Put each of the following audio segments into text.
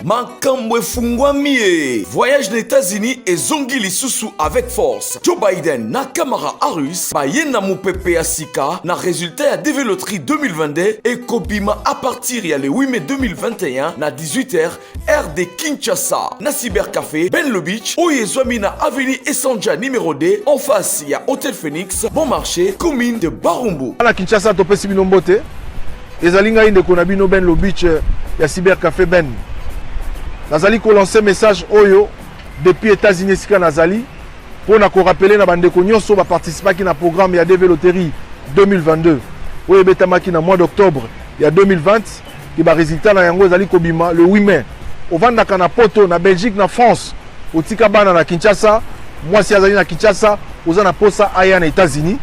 Makambo efungwami. Voyage aux États-Unis et zongi lisusu avec force. Joe Biden na Kamala Harris bayena mupepe ya sika na résultat ya DV Loterie 2022 et kobima à partir ya le 8 mai 2021 na 18h heure de Kinshasa na cybercafé Ben Le Beach oyezwami na avenue Essanja numéro 2 en face ya Hôtel Phoenix bon marché commune de Barumbu. Na Kinshasa topesi bino mbote ezali ngai ndeko na bino Ben Le Beach ya cybercafé Ben. Nazali ko lancer message oyo depuis États-Unis sika nazali pour na ko rappeler na bandeko nyonso ba participer ki na programme ya DV Loterie 2022 oyo betamaki na mois d'octobre ya 2020 ki ba résultat na yango ezali kobima le 8 mai ovandaka na poto na Belgique na France otika bana na Kinshasa mwasi azali na Kinshasa oza na posa aya na États-Unis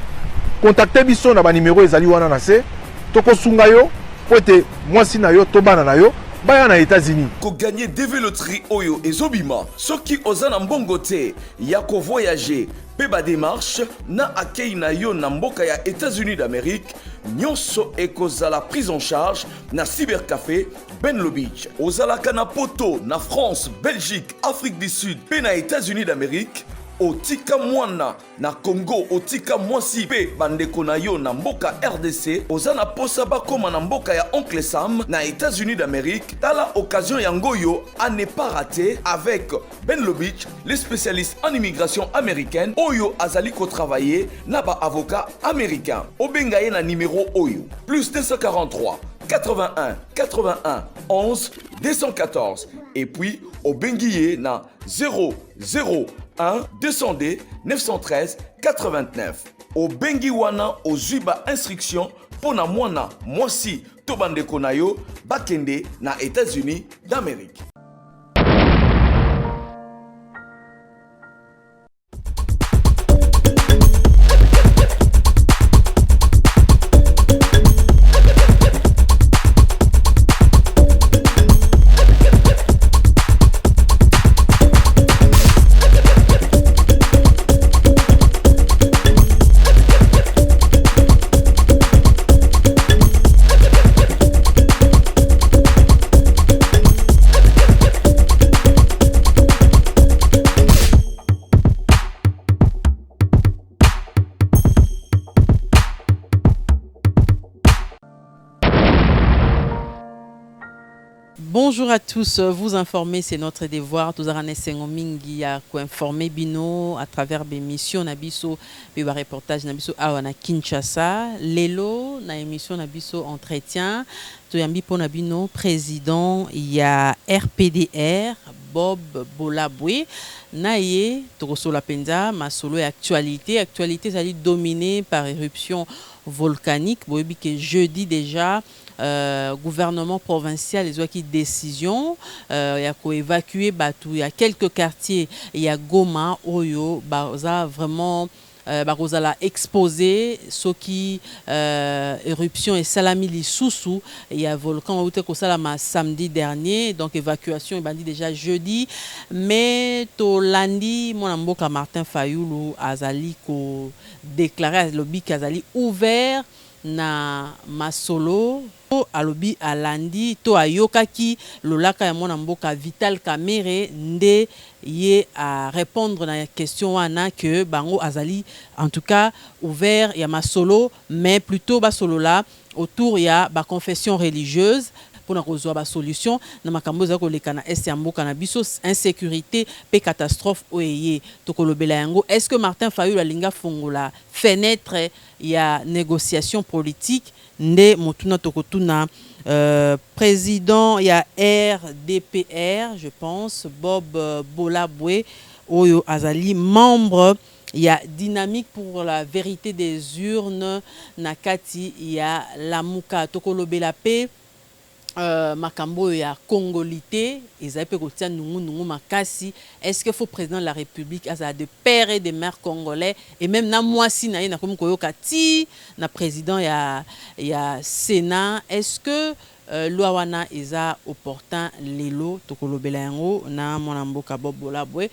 contactez biso na ba numéro ezali wana na se toko sunga yo pote mwasi na yo to bana na yo baya na États-Unis ko gagner DV Loterie oyo ezobima soki oza na mbongo te ya ko voyager pe ba démarche na akei na yo na mboka ya États-Unis d'Amérique nyonso ekozala prise en charge na cybercafé Ben Le Beach ozalaka na poto na France, Belgique, Afrique du Sud pe na États-Unis d'Amérique otika mwana na Congo otika mwasi pe bandeko na yo na mboka RDC ozana posa bakoma na mboka ya Oncle Sam na États-Unis d'Amérique tala occasion yango yo à ne pas rater avec Ben Le Beach les spécialistes en immigration américaine oyo azali ko travailler na ba avocat américain obenga ye na numéro oyo plus 243 81 81 11 214 et puis obengiye na 001 200D 913 89 au Bengiwana au Zuba instruction pour na mwana mwasi to bandeko na yo bakende na États-Unis d'Amérique. Bonjour à tous, vous informer c'est notre devoir. Tous arane sengomingi ya ko informer bino à travers des missions nabiso pe ba reportage nabiso awa na Kinshasa. Lelo na émission nabiso entretien to yambi pona bino président ya RPDR Bob Bolabwe naye tokosola penza masolo et actualité zali dominée par éruption volcanique boyebi que jeudi déjà gouvernement provincial les qui décision il y a ko évacuer batou il y a quelques quartiers il y a Goma Oyo baza vraiment bakozala exposé ce qui éruption et salami lisusu il y a volcan outé ko salama samedi dernier donc évacuation il bandi déjà jeudi mais to lundi mon mboka Martin Fayulu azali ko déclarer lobby kazali ouvert na masolo alobi alandi to ayokaki lolaka ya mwana mboka Vital Kamerhe nde ye à répondre na question wana que bango azali en tout cas ouvert ya masolo mais plutôt ba solo là autour ya ba confession religieuse pour na kozwa ba solution na makambo za ko lekana est ya mboka na biso insécurité pe catastrophe oyeye to kolobela yango est-ce que Martin Fayulu alinga fongola fenêtre ya négociation politique nde motuna tokotuna président ya RDPR je pense Bob Bolabwe oyo azali membre ya dynamique pour la vérité des urnes nakati ya Lamuka tokolobela pe makambo ya congolité ezali pe kotia nungu makasi est-ce que faut président de la République asa de père et de mère congolais et même na mwasi na ye na komi koyoka ti na président ya Sénat est-ce que loi wana eza opportun lelo tokolobela yango na mwana mboka Bob Bolabwe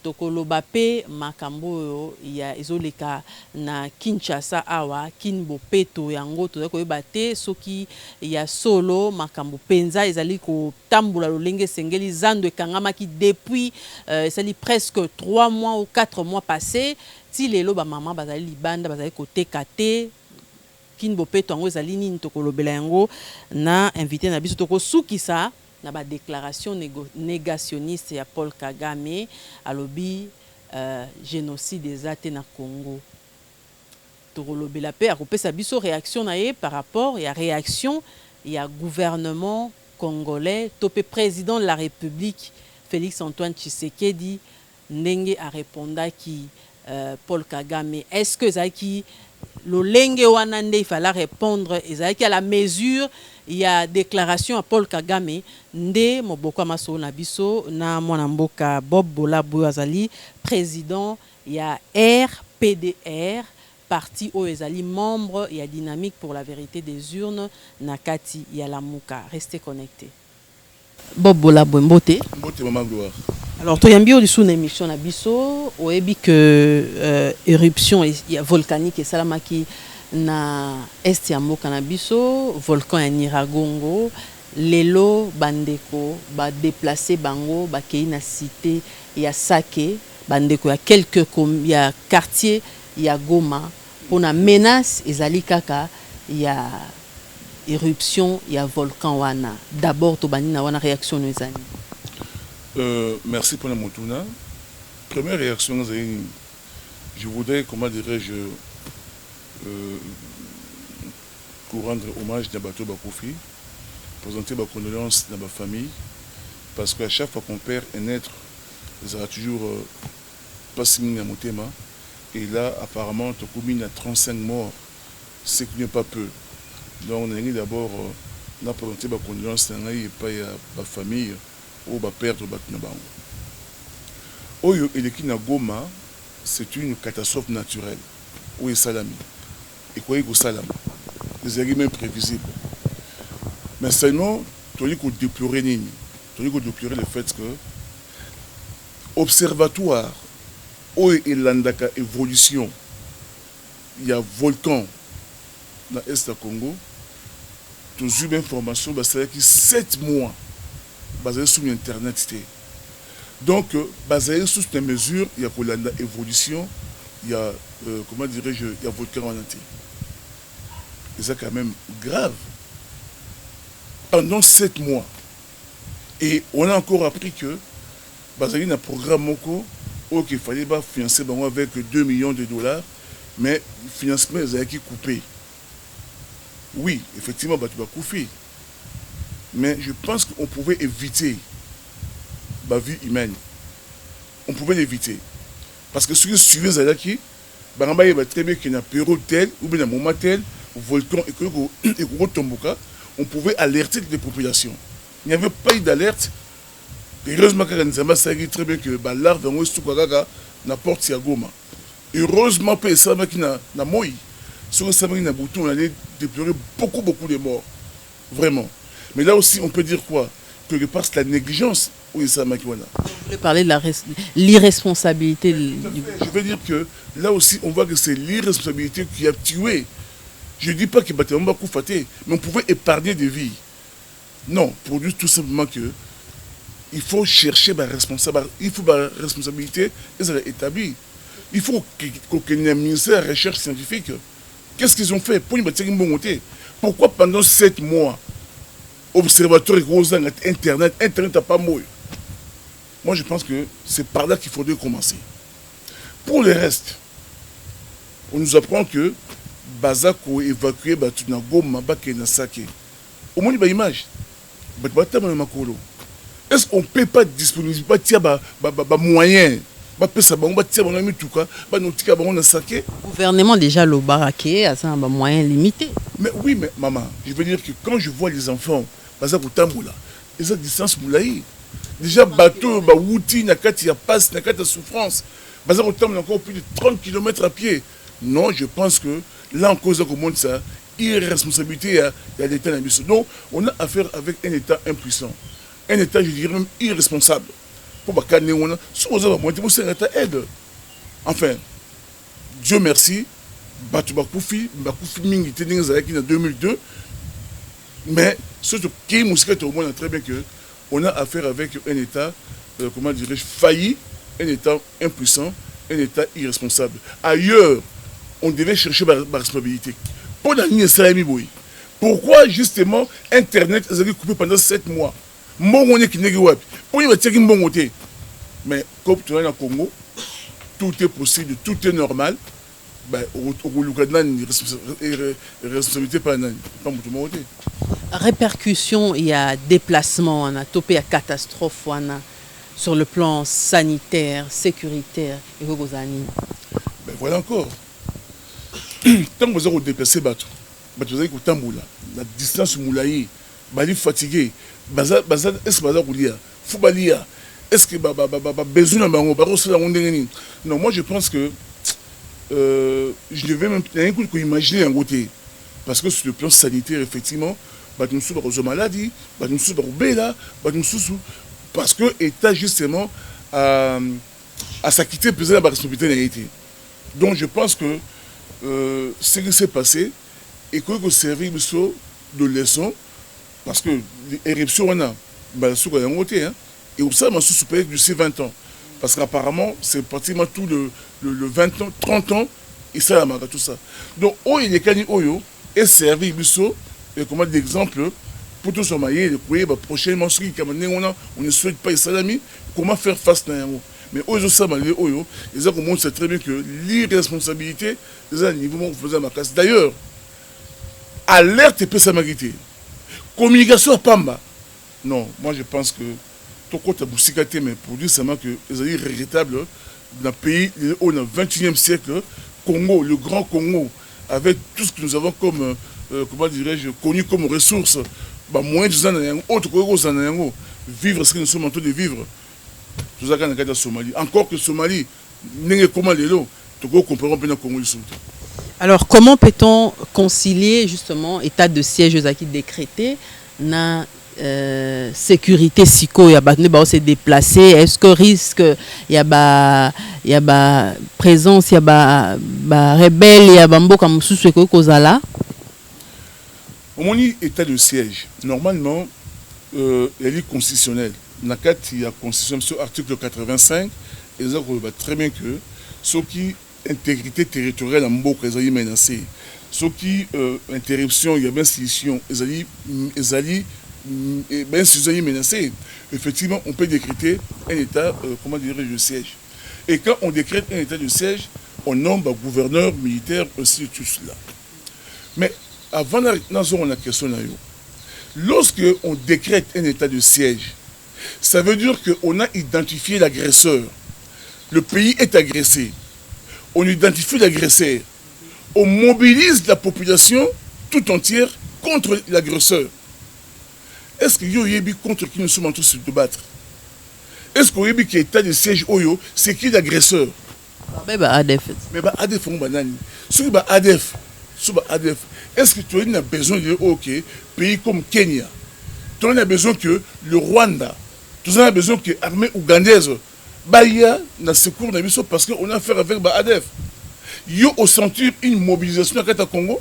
tokoloba pe makambo oyo ya ezoleka na Kinshasa awa kinbo peto yango tozali koyeba te soki ya solo makambo penza ezali kotambola lolenge sengeli zando ekangamaki depuis ezali presque 3 mois ou 4 mois passés ti lelo ba mama bazali libanda bazali koteka te kinbo peto yango ezali nini tokolobela yango na invité na biso tokosukisa na ba déclaration négationniste ya Paul Kagame alobi génocide ezate na Congo tokolobela pe akopesa biso réaction na ye par rapport ya réaction ya gouvernement congolais topé président de la République Félix Antoine Tshisekedi ndenge a répondaki Paul Kagame est-ce que zaki lolenge wana nde il fallait répondre ezaki à la mesure il y a déclaration à Paul Kagame nde moboko maso na biso na mwana mboka Bob Bolabo azali président ya RPDR parti o ezali membre ya dynamique pour la vérité des urnes na kati ya Lamuka restez connectés Bob Bolabo mbote maman gloire. Alors toyambi o lisu na émission na biso oyebi que éruption volcanique esalamaki na est ya mboka na biso volcan ya Nyiragongo lelo bandeko ba déplacer bango ba kei na cité ya Sake bandeko ya quelques ya quartier ya Goma pona menace ezali kaka ya éruption ya volcan wana d'abord to banina wana réaction no ezali merci pour la montuna. Première réaction je voudrais comment dirais-je pour rendre hommage à Bato Bakoufi, présenter ma condoléance dans ma famille, parce qu'à chaque fois qu'on perd un être, il sera toujours pas si à mon thème. Et là, apparemment, tu combines à 35 morts, ce qui n'est pas peu. Donc, on a d'abord présenté ma condoléance à ma famille, ou ma perdre ma bango. Oyo et le Goma, c'est une catastrophe naturelle. Où est Salami? Et quoi est Salami? Des éléments prévisibles. Mais sinon, tu as dit qu'on déplorait Nini. Tu as dit qu'on déplorait le fait que observatoire, où est l'Andaka évolution, il y a volcan dans l'Est du Congo, tu as eu l'information, c'est que 7 mois, basé sur Internet. Donc, basé sur ces mesures, il y a l'évolution, il y a, comment dirais-je, il y a volcan en entier. Et c'est quand même grave. Pendant 7 mois. Et on a encore appris que, basé sur un programme qu'il fallait financer avec 2 millions de dollars, mais le financement a été coupé. Oui, effectivement, tu vas couper. Mais je pense qu'on pouvait éviter la vie humaine. On pouvait l'éviter. Parce que si vous suivez Zalaki, il y a très bien qu'il y a un période tel, ou bien un moment tel, volcan et Tomboka, on pouvait alerter les populations. Il n'y avait pas eu d'alerte. Heureusement que nous savons très bien que l'arbre est n'importe où. Goma. Heureusement que ça n'a moi. Si on savait qu'il on allait déplorer beaucoup de morts. Vraiment. Mais là aussi, on peut dire quoi? Quelque part, c'est la négligence où il s'est maquillé. Vous voulez parler de l'irresponsabilité. Je veux dire que là aussi, on voit que c'est l'irresponsabilité qui a tué. Je ne dis pas qu'il y a beaucoup faté, mais on pouvait épargner des vies. Non, pour dire tout simplement que il faut chercher la responsabilité. Il faut la responsabilité établie. Il faut qu'il y ait un ministère de la recherche scientifique. Qu'est-ce qu'ils ont fait pour une monter? Pourquoi pendant 7 mois, observatoire et Internet n'a pas mouillé? Moi, je pense que c'est par là qu'il faudrait commencer. Pour le reste, on nous apprend que Bazako évacué Goma, Bakena Sake. Au moins, il y a une image. Est-ce qu'on ne peut pas disponibiliser moyens? Le gouvernement déjà le baraqué a un moyen limité. Mais oui, mais maman, je veux dire que quand je vois les enfants, ils ont distance moulaï. Déjà, bateau, outil, il y a passe, il y a souffrance. Ils ont encore plus de 30 km à pied. Non, je pense que là, en cause de monde, ça, irresponsabilité, il y a l'État. Donc, on a affaire avec un État impuissant. Un État, je dirais même irresponsable. pour bakaner on a sur aux monter pour c'est aide. Enfin, Dieu merci, batu bakufi mingi teninga zaki en 2002. Mais surtout qui musique tout le monde très bien que on a affaire avec un État comment dirais-je failli, un État impuissant, un État irresponsable. Ailleurs, on devait chercher ma responsabilité. Pour la ligne Salami Boy. Pourquoi justement Internet a été coupé pendant 7 mois? Mon qui n'est pas pour y mettre un bon côté. Mais comme tu es dans le Congo, tout est possible, tout est normal. Ben, au Luganda, une responsabilité pas tout le monde. Répercussion, il y a déplacement, on a topé à catastrophe, on a sur le plan sanitaire, sécuritaire, et vous avez. Ben voilà encore. Tant que vous avez déplacé, vous avez la distance moulaï, vous fatigué, est-ce que vous avez Foubalia, est-ce que vous avez besoin de non, moi je pense que je devais même imaginer un côté. Parce que sur le plan sanitaire, effectivement, nous sommes dans maladie, nous sommes dans Bela, parce que l'État justement à s'acquitter de la responsabilité. Donc je pense que ce qui s'est passé et que vous servez de leçon, parce que l'éruption on a, et où ça m'a soupé depuis 20 ans. Parce qu'apparemment, c'est pratiquement tout le 20 ans, 30 ans, et ça, tout ça. Donc, il est cani oyo, et servi, comme d'exemple, pour tout ce maillé, prochainement, on ne souhaite pas salami, comment faire face à un. Mais oyo, ça, oyo, et ça, on sait très bien que l'irresponsabilité, c'est un niveau où on faisait ma classe. D'ailleurs, alerte et peut s'amariter. Communication à Pamba. Non, moi je pense que tout compte à Boussikate, mais pour dire seulement que les alliés regrettables dans le pays au 21e siècle, Congo, le grand Congo, avec tout ce que nous avons comme, comment dirais-je, connu comme ressources, moins de ans, autre que vivre ce que nous sommes en train de vivre. Tout ça dans le cas de Somalie. Encore que Somalie, n'est comment les lots, tout le comprend bien le Congo. Alors, comment peut-on concilier justement état de siège qui décrété na sécurité psycho, il y a se déplacer, est-ce que risque il y a présence, il y a rebelle, il y a mboka mususu ko kozala? Au moment état de siège, normalement elle est constitutionnelle. Dans le cadre il y a constitution sur article 85, et ça très bien que ce qui intégrité territoriale en mboka est menacée, ce qui interruption, il y a bien institution, ben, si vous avez menacé, effectivement, on peut décréter un état, comment dirais-je, de siège. Et quand on décrète un état de siège, on nomme un gouverneur militaire, aussi tout cela. Mais avant on a la question, lorsque on décrète un état de siège, ça veut dire qu'on a identifié l'agresseur. Le pays est agressé. On identifie l'agresseur. On mobilise la population tout entière contre l'agresseur. Est-ce qu'il y a contre qui nous sommes en train de se battre? Est-ce qu'il y a un état de siège Oyo? C'est qui l'agresseur? Mais ADF. Mais ADF, on banane. Sur ADF, est-ce que tu as besoin de pays comme Kenya? Tu as besoin que le Rwanda, tu as besoin que l'armée ougandaise, Baya, na secours parce qu'on a affaire avec ADF. Il y a au sentir une mobilisation à Congo.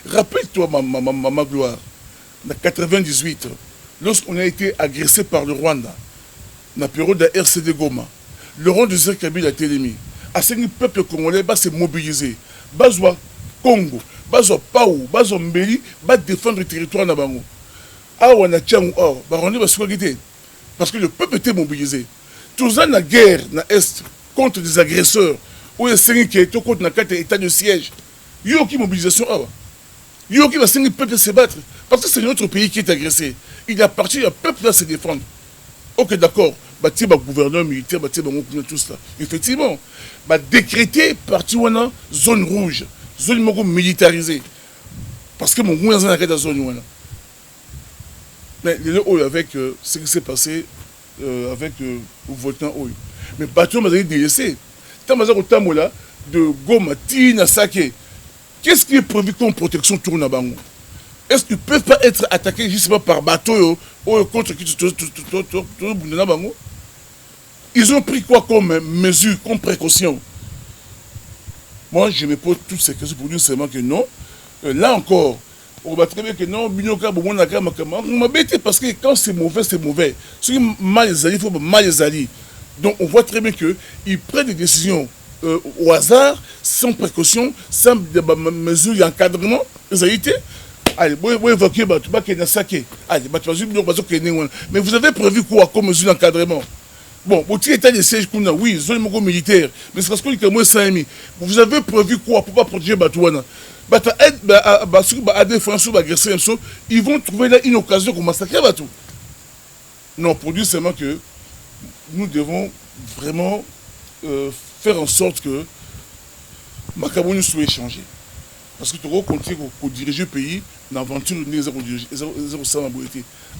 Rappelle-toi, ma gloire, en 98. Lorsqu'on a été agressé par le Rwanda, dans la période de la RCD Goma, le rond de Zerkabil a été émis. À ce peuple congolais va se mobiliser. Bazwa Congo, Bazwa Pau, Bazwa Mbeli, va défendre le territoire na bango. Awa na Tchangou, parce que le peuple était mobilisé. Tout ça na guerre na Est contre des agresseurs, où il y a qui est contre l'état de siège. Il y a une mobilisation awa. Il y a un peuple se battre. Parce que c'est notre pays qui est agressé. Il appartient au peuple à se défendre. Ok, d'accord. Bâtir le gouverneur militaire, bâtir tout cela. Effectivement, décréter partir en zone rouge, zone militarisée. Parce que mon gouvernement est dans la zone. Mais avec ce qui s'est passé avec le votant. Mais bâtir m'a délaissé. Tant que de Goma, Tina, Sake. Qu'est-ce qui est prévu comme protection tourne à Bango? Est-ce qu'ils ne peuvent pas être attaqués justement par bateau contre qui tout le monde? Ils ont pris quoi comme mesure, comme précaution? Moi, je me pose toutes ces questions pour dire seulement que non. Là encore, on va très bien que non, Binoka, on m'a bêté parce que quand c'est mauvais, c'est mauvais. Ce qui est mal les alliés, il faut mal les alliés. Donc on voit très bien qu'ils prennent des décisions au hasard, sans précaution, sans mesure d'encadrement, les alliés. Allez, vous évoquez, mais vous avez prévu quoi comme mesure d'encadrement? Bon, votre état de siège, oui, zone militaire, mais c'est parce que vous avez prévu quoi pour ne pas protéger Batouana? Ils vont trouver là une occasion pour massacrer Batou. Non, pour dire seulement que nous devons vraiment faire en sorte que Macaboni soit échangé. Parce que tu vas continuer à diriger le pays dans l'aventure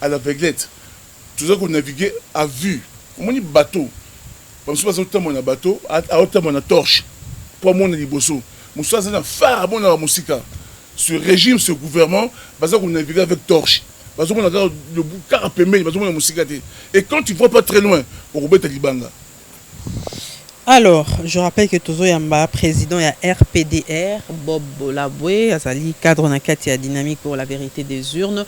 à l'aveuglette. Tout ça qu'on naviguait à vue. On dit bateau. Parce que autant mon bateau, à autant mon torche. Pour mon liboso. Mon soir c'est un phare bon dans la musique. Ce régime, ce gouvernement, parce qu'on navigue avec torche. Parce qu'on a le boucar pémé, parce qu'on a la musique. Et quand tu ne vois pas très loin, on remet ta libanga. Alors, je rappelle que Tozo Yamba, président ya RPDR, Bob Bolabwe, azali cadre na kati ya dynamique pour la vérité des urnes.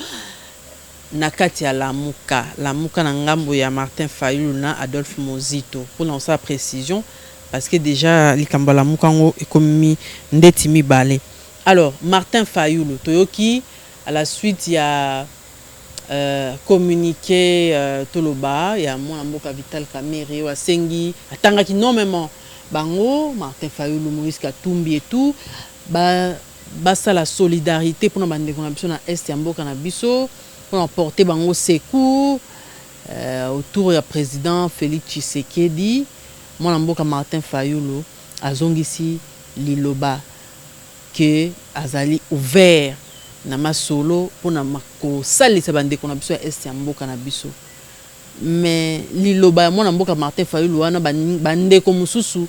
Nakati ya Lamuka na ngambo ya Martin Fayulu na Adolphe Mozito. Pour lancer la précision, parce que déjà, Likamba Lamuka ngo ekomi ndeti mibale. Alors, Martin Fayulu, Toyoki, à la suite, il y a communiqué Toloba, il y a mon Mboka Vital Kamere, wa Sengi, atangaki énormément. Bango, Martin Fayulu, Maurice Katumbi et tout, ça la solidarité pour nous bande qu'on na est ya Mboka na biso. Pour emporter bango secours autour du président Félix Tshisekedi, mon amboka Martin Fayulu azongisi liloba que azali ouvert na masolo pour na mako salisa bande kona biso est ya mboka na biso. Mais liloba mon amboka Martin Fayulu wana bande ko mususu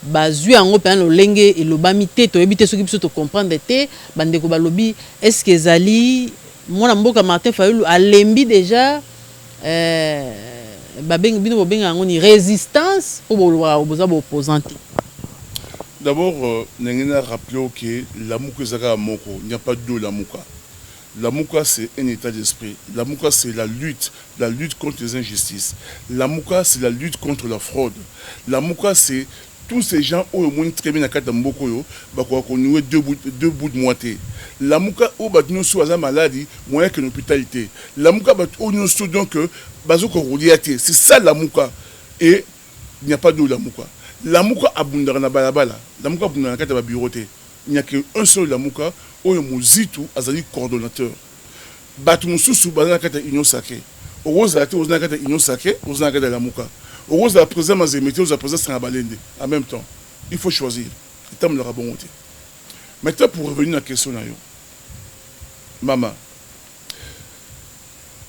bazui yango pe no lenge eloba mite to ebite soki biso to comprendre te bande ko balobi est-ce que ezali mon amboka Martin Fayulu a lembi déjà une résistance pour les opposants. D'abord, nous avons rappelé que Lamuka Zaka Moko, il n'y a pas de Lamuka. Lamuka, c'est un état d'esprit. Lamuka, c'est la lutte contre les injustices. Lamuka, c'est la lutte contre la fraude. Lamuka, c'est tous ces gens qui ont très bien à Mboko, qui ont deux bouts de moitié. La mouka ou batino sous la maladie, moyen que l'hôpitalité. La mouka batino sous donc bazoko rouliaté. C'est ça la mouka. Et il n'y a pas d'eau la mouka. La mouka abundara na balabala. La mouka abundara na kata bureauté. Il n'y a qu'un seul la mouka. Oyo Mozitu azali coordonnateur. Batu sous bazana kata union sacrée. Oroza ate ozana kata union sacrée, ozana kata la mouka. Oroza la président mazemete, ozana président Sangabalende. En même temps, il faut choisir. Et tam le rabon. Maintenant pour revenir à la question là. Maman,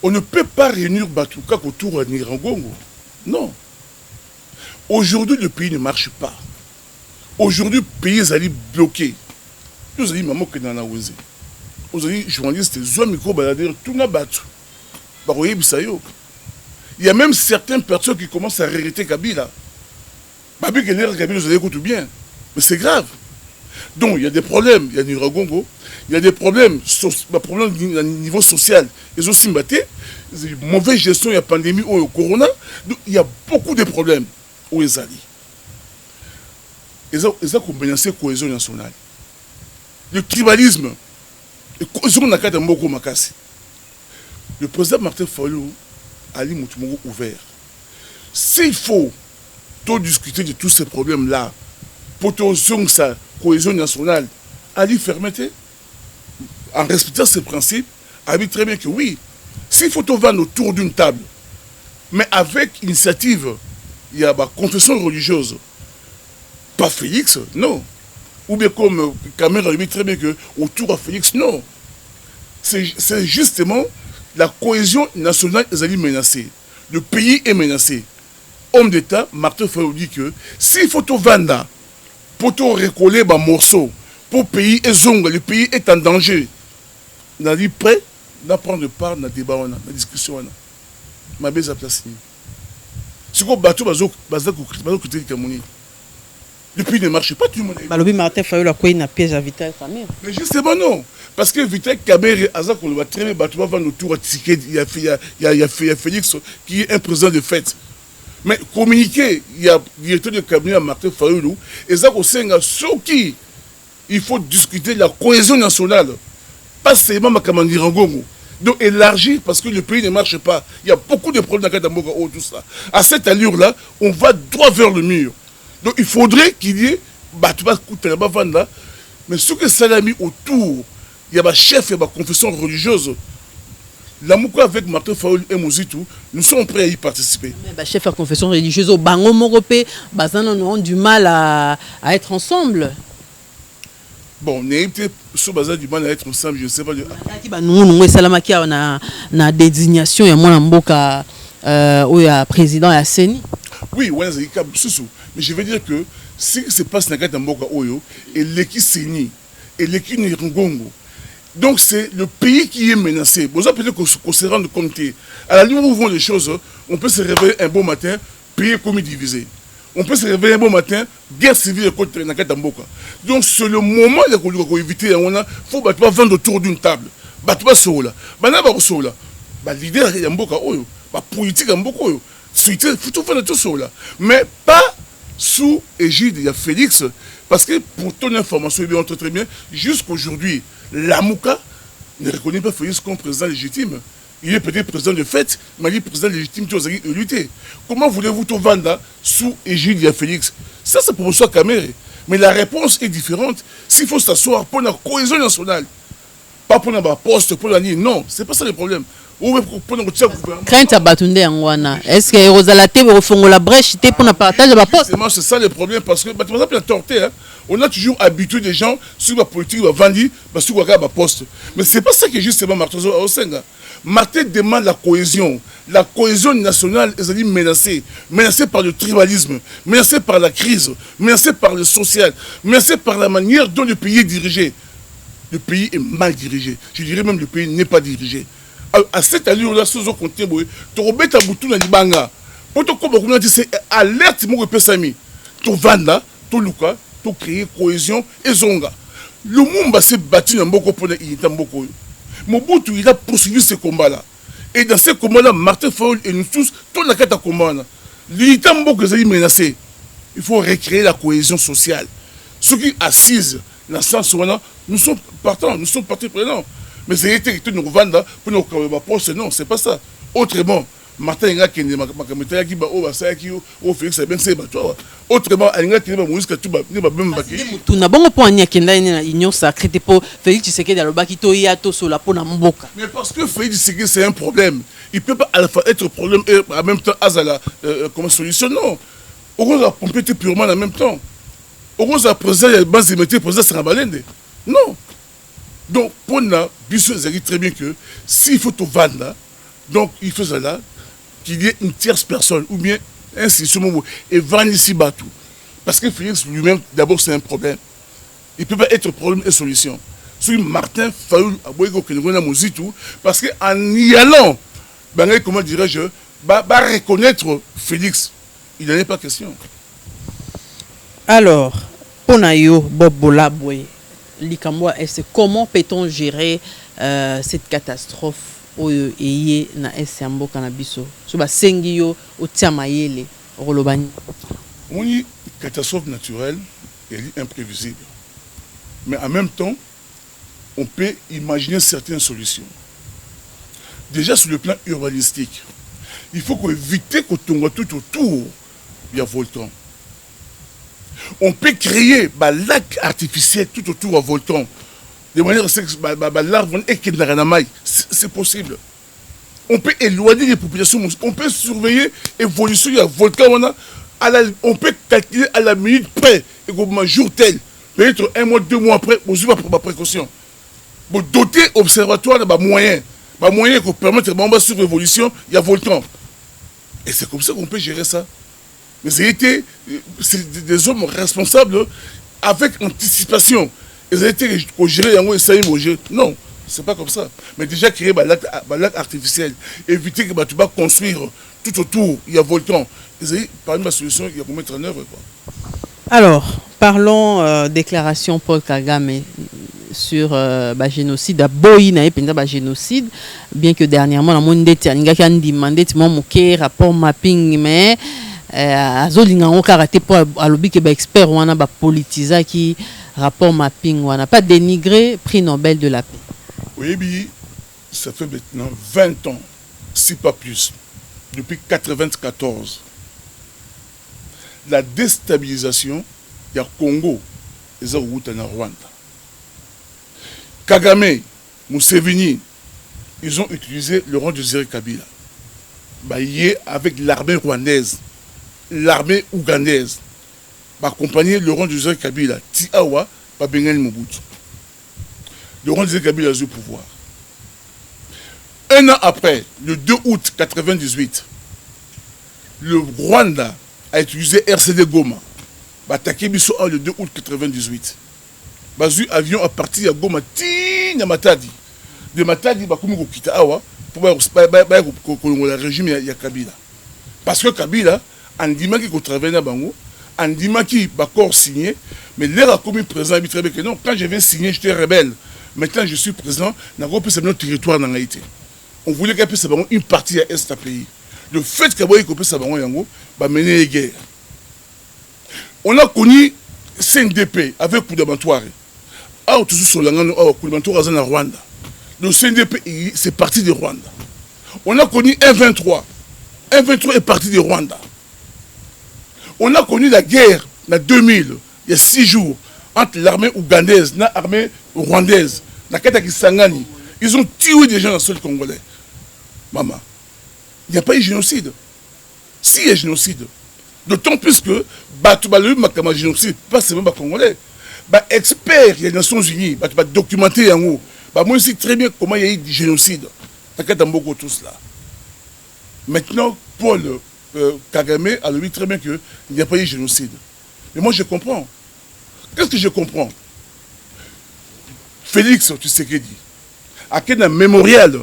on ne peut pas réunir Batouka autour de Nirangongo. Non. Aujourd'hui, le pays ne marche pas. Aujourd'hui, le pays est bloqué. Nous avons maman qui n'en a osé. Nous avons journalistes, ils ont micro balader tout n'a battu. Il y a même certaines personnes qui commencent à regretter Kabila. Babi Kabila, vous allez écouter bien. Mais c'est grave. Donc, il y a des problèmes. Il y a Nirangongo. Il y a des problèmes au niveau social. Ils ont aussi battu. Mauvaise gestion, il y a pandémie, il y a corona. Donc, il y a beaucoup de problèmes aux alliés. Ils ont combinaison de cohésion nationale. Le tribalisme. Le président Martin Fayulu a dit Moutoumou ouvert. S'il faut discuter de tous ces problèmes-là, pour sa cohésion nationale, Ali fermeté, en respectant ces principes, a dit très bien que oui, s'il faut vendre autour d'une table, mais avec initiative, il y a la confession religieuse, pas Félix, non. Ou bien comme Caméra a dit très bien que autour de Félix, non. C'est justement la cohésion nationale qui est menacée. Le pays est menacé. Homme d'État, Martin Fayulu dit que s'il faut vendre, pour récoller des morceaux, pour le pays est zongue, le pays est en danger. On a dit prêt à prendre part dans le débat, dans la discussion. Ma belle place. C'est quoi bateau bazo critiquer Kamoni. Le pays ne marche pas, tout le monde. Balobi Martin Fayulu a quoi une piège à Vital Kamerhe. Mais justement non. Parce que Vital Kamerhe, Azak, on va très bien bateau, va vendre autour à ticket. Il y a Félix qui est un président de fête. Mais communiquer, il y a directeur de cabinet à Martin Fayulu, et ça, sur qui il faut discuter de la cohésion nationale. Pas seulement ma Kamandirangongo. Donc élargir parce que le pays ne marche pas. Il y a beaucoup de problèmes dans le Katamboka, tout ça. À cette allure-là, on va droit vers le mur. Donc il faudrait qu'il y ait, mais ce que ça a mis autour, il y a un chef et ma confession religieuse. L'amour avec Martin Fayulu et Mozitou, nous sommes prêts à y participer. Mais chef de confession religieuse au Bango Moropé, Bazan ont du mal à être ensemble. Bon, on est sur bazar du mal à être ensemble, je ne sais pas. Nous Salamaki a une désignation et moi Mboka où il y a président et à Seni. Oui, ouais, mais je veux dire que si ce qui se passe dans le Mboka Oyo et l'équipe Seni et l'équipe Ngongo, donc c'est le pays qui est menacé. Vous avez peut-être qu'on se rende compte. À la ligne où vont les choses, on peut se réveiller un bon matin, pays comme divisé. On peut se réveiller un bon matin, guerre civile contre Nakatamboka. Donc c'est le moment de éviter, il faut pas vendre autour d'une table. Batba sola. Banaba sola. Ba leader Yamboka Oyo. Ba politique Yamboka Oyo. Il faut tout faire tout sola. Mais pas sous égide de Félix. Parce que pour ton information, il est très bien, jusqu'aujourd'hui, l'Amouka ne reconnaît pas Félix comme président légitime. Il est peut-être président de fait, mais il est président légitime qui a lutté. Comment voulez-vous tout vendre sous égide de Félix? Ça, c'est pour ça Kamerhe. Mais la réponse est différente. S'il faut s'asseoir pour la cohésion nationale, pas pour un poste, pour la ligne, non, c'est pas ça le problème. Crainte à Batunde Angwana. Est-ce que Rosalate au fond la brèche pour ne partager la poste? C'est ça le problème parce que par exemple, on a toujours habitué des gens sur la politique va vendre sur la poste. Mais c'est pas ça qui est justement Martin Osenga. Martin demande la cohésion. La cohésion nationale est menacée. Menacée par le tribalisme, menacée par la crise, menacée par le social, menacée par la manière dont le pays est dirigé. Le pays est mal dirigé. Je dirais même que le pays n'est pas dirigé. À cette allure-là, si vous comptez, tu remets ta bouton dans le banga. Pour te comprendre, c'est alerte, mon repère, tu vends, tu luka, tu crées cohésion et zonga. Le monde s'est battu dans beaucoup pour l'unité. Mobutu, il a poursuivi ce combat-là. Et dans ce combat-là, Martin Fayulu et nous tous, tout le monde a combat. L'unité est menacée. Il faut recréer la cohésion sociale. Ceux qui assisent dans ce sens, nous sommes partants, nous sommes partis prenants. Mais c'est été que nous vendons pour nous poste, non, c'est pas ça. Autrement, Martin Inga qui est ma qui va au Félix Ben Sebato. Autrement, Inga qui va mourir que tu vas même baquer. Tu n'as pas pour un yakenda une union sacrée pour Félix Tshisekedi dans le bakito yato sur la peau na mboka. Mais parce que Félix Tshisekedi c'est un problème. Il peut pas être problème et en même temps azala comme solution non. On va pomper purement en même temps. On va poser base de poser ça balende. Non. Donc, pour nous, ça dit très bien que s'il faut tout vendre, donc il faut là qu'il y ait une tierce personne ou bien un système et vendre ici tout. Parce que Félix lui-même, d'abord, c'est un problème. Il ne peut pas être problème et solution. Celui Martin Fayulu a parce qu'en y allant, comment dirais-je, reconnaître Félix, il n'en est pas question. Alors, Ponayo Bobola Boy. Comment peut-on gérer cette catastrophe et na Essambo Canabiso sur la Sengio au Tiamayele Rolobani? Une catastrophe naturelle est imprévisible. Mais en même temps, on peut imaginer certaines solutions. Déjà sur le plan urbanistique, il faut éviter qu'on tombe tout autour du volcan. On peut créer un lac artificiel tout autour du volcan. De manière à ce que l'arbre c'est possible. On peut éloigner les populations. On peut surveiller l'évolution du volcan. On peut calculer à la minute près. Et comme un jour tel, peut-être 1 mois, 2 mois après, on se pour ma précaution. Pour doter l'observatoire de moyens. Moyens qui permettent de suivre l'évolution du volcan. Et c'est comme ça qu'on peut gérer ça. Mais c'est des hommes responsables avec anticipation. Ils ont été gérés, non. C'est pas comme ça. Mais déjà créer un lac artificiel, éviter que tu vas construire tout autour, il y a volcan. Parmi ma solution, il y a pour mettre en œuvre. Quoi. Alors, parlons déclaration Paul Kagame sur génocide à Boïna et génocide, bien que dernièrement la monde a demandé mon rapport mapping mais azolinga ngo karaté pour alobi que expert wana ba politisa qui rapport mapping wana pas dénigré prix Nobel de la paix. Oui, ça fait maintenant 20 ans, si pas plus, depuis 1994. La déstabilisation, il y a Congo, et ça route en Rwanda. Kagame, Museveni, ils ont utilisé le rang de Zéry Kabila. Avec l'armée rwandaise, l'armée ougandaise, accompagner le rang de Zéry Kabila, Tiawa, Bengali Mobutu. Le rang de Zéry Kabila a eu le pouvoir. Un an après, le 2 août 1998, le Rwanda a utilisé RCD Goma. Attaqué Bisso le 2 août 1998. Bazu avion à partir de Goma, Tina Matadi. De Matadi, Bakoumi Kita Awa, pour le régime de Kabila. Parce que Kabila, en disant qu'il travaille dans Bango, en disant qu'il va encore signer, mais l'air a commis présent, que non, quand je vais signer, j'étais rebelle. Maintenant, je suis président, n'a pas pu notre territoire dans Haïti. On voulait qu'il puisse avoir une partie à Est pays. Le fait qu'il y ait puisse avoir va mener les guerres. On a connu CNDP avec Koudabantoire. Ah, tout sur la Koudabantoire en Rwanda. Le CNDP, c'est parti de Rwanda. On a connu M23. M23 est parti de Rwanda. On a connu la guerre en 2000, il y a 6 jours, entre l'armée ougandaise et l'armée rwandaise. Ils ont tué des gens dans le sol congolais. Maman, il n'y a pas eu de génocide. Si, il y a génocide. D'autant plus que le génocide, pas seulement les Congolais. Experts, il y a les Nations Unies, qui documenter en haut. Moi, je sais très bien comment il y a eu du génocide. Beaucoup tout cela. Maintenant, Paul Kagame a dit très bien qu'il n'y a pas eu de génocide. Mais moi, je comprends. Qu'est-ce que je comprends? Félix, tu sais qu'il dit. À quel mémorial,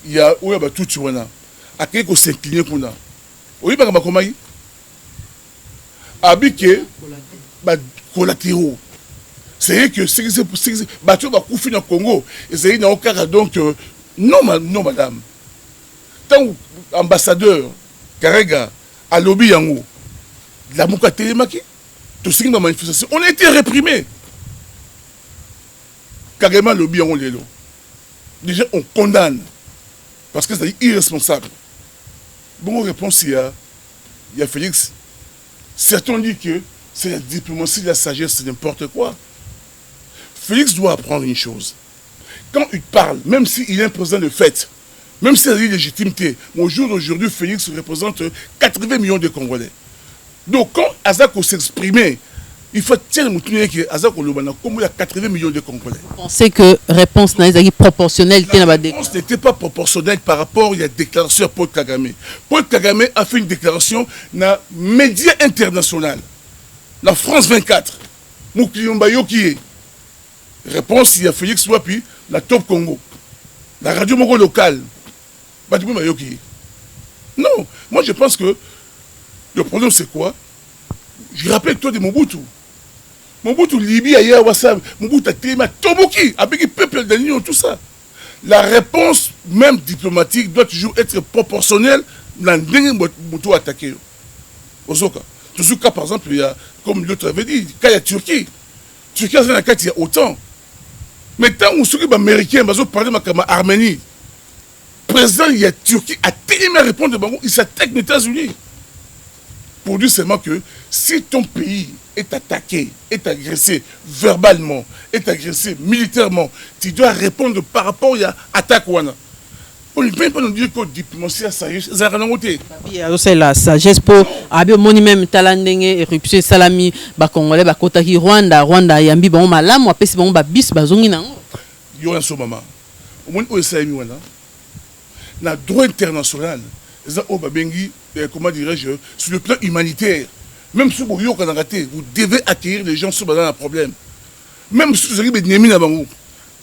il y a tout tu vois. À quel qu'on s'incline qu'on a. Oui, mais comment il habité collatéraux. C'est que c'est battu va couper dans le Congo. Et c'est dans aucun cas donc non madame. Tant ambassadeur Karega à lobby yango la Mouka Télémaki, tout ce qui est manifestation, on a été réprimés. Carrément lobby yango lelo. Déjà on condamne parce que c'est irresponsable. Bon réponse il y a Félix. Certains disent que c'est la diplomatie, la sagesse, c'est n'importe quoi. Félix doit apprendre une chose. Quand il parle, même s'il est un président de fait, même s'il a une légitimité, au jour d'aujourd'hui, Félix représente 80 millions de Congolais. Donc quand Azako s'exprimait, il faut tirer le mouton que Azako Lobana, comme il y a 80 millions de Congolais. Vous pensez que réponse n'est proportionnelle? La réponse n'était pas proportionnelle par rapport à la déclaration de Paul Kagame. Paul Kagame a fait une déclaration dans les médias internationaux. La France 24. Moukiyomba Yokie. Réponse, il y a Félix Wapi, la Top Congo. La radio Moko locale. Non, moi je pense que le problème c'est quoi? Je rappelle toi de Mobutu. Mobutu, Libye, ailleurs, Mobutu a téléma, Toboki, avec le peuple de l'Union, tout ça. La réponse, même diplomatique, doit toujours être proportionnelle dans le Mobutu attaqué. Ozoka. Tout ce cas, par exemple, il y a, comme l'autre avait dit, quand il y a Turquie, il y a autant. Mais tant que ceux américains, ils parlent de l'Arménie, le président, il y a Turquie, a tellement répondu, il s'attaque aux États-Unis. Pour dire seulement que si ton pays est attaqué, est agressé verbalement, est agressé militairement, tu dois répondre par rapport à l'attaque. On ne peut pas nous dire que la diplomatie a sagesse. C'est la sagesse pour abomoni même talandenge éruption salami ba congolais ba kotaki Rwanda yambi ba malamu apesi ba bis bazongi nango. Yo en ce moment. Au moins au SAMI wana. Na droit international, ça au babengi comment dirais-je sur le plan humanitaire. Même si vous vous devez accueillir les gens sur un problème. Même si vous avez des ennemis là-bas.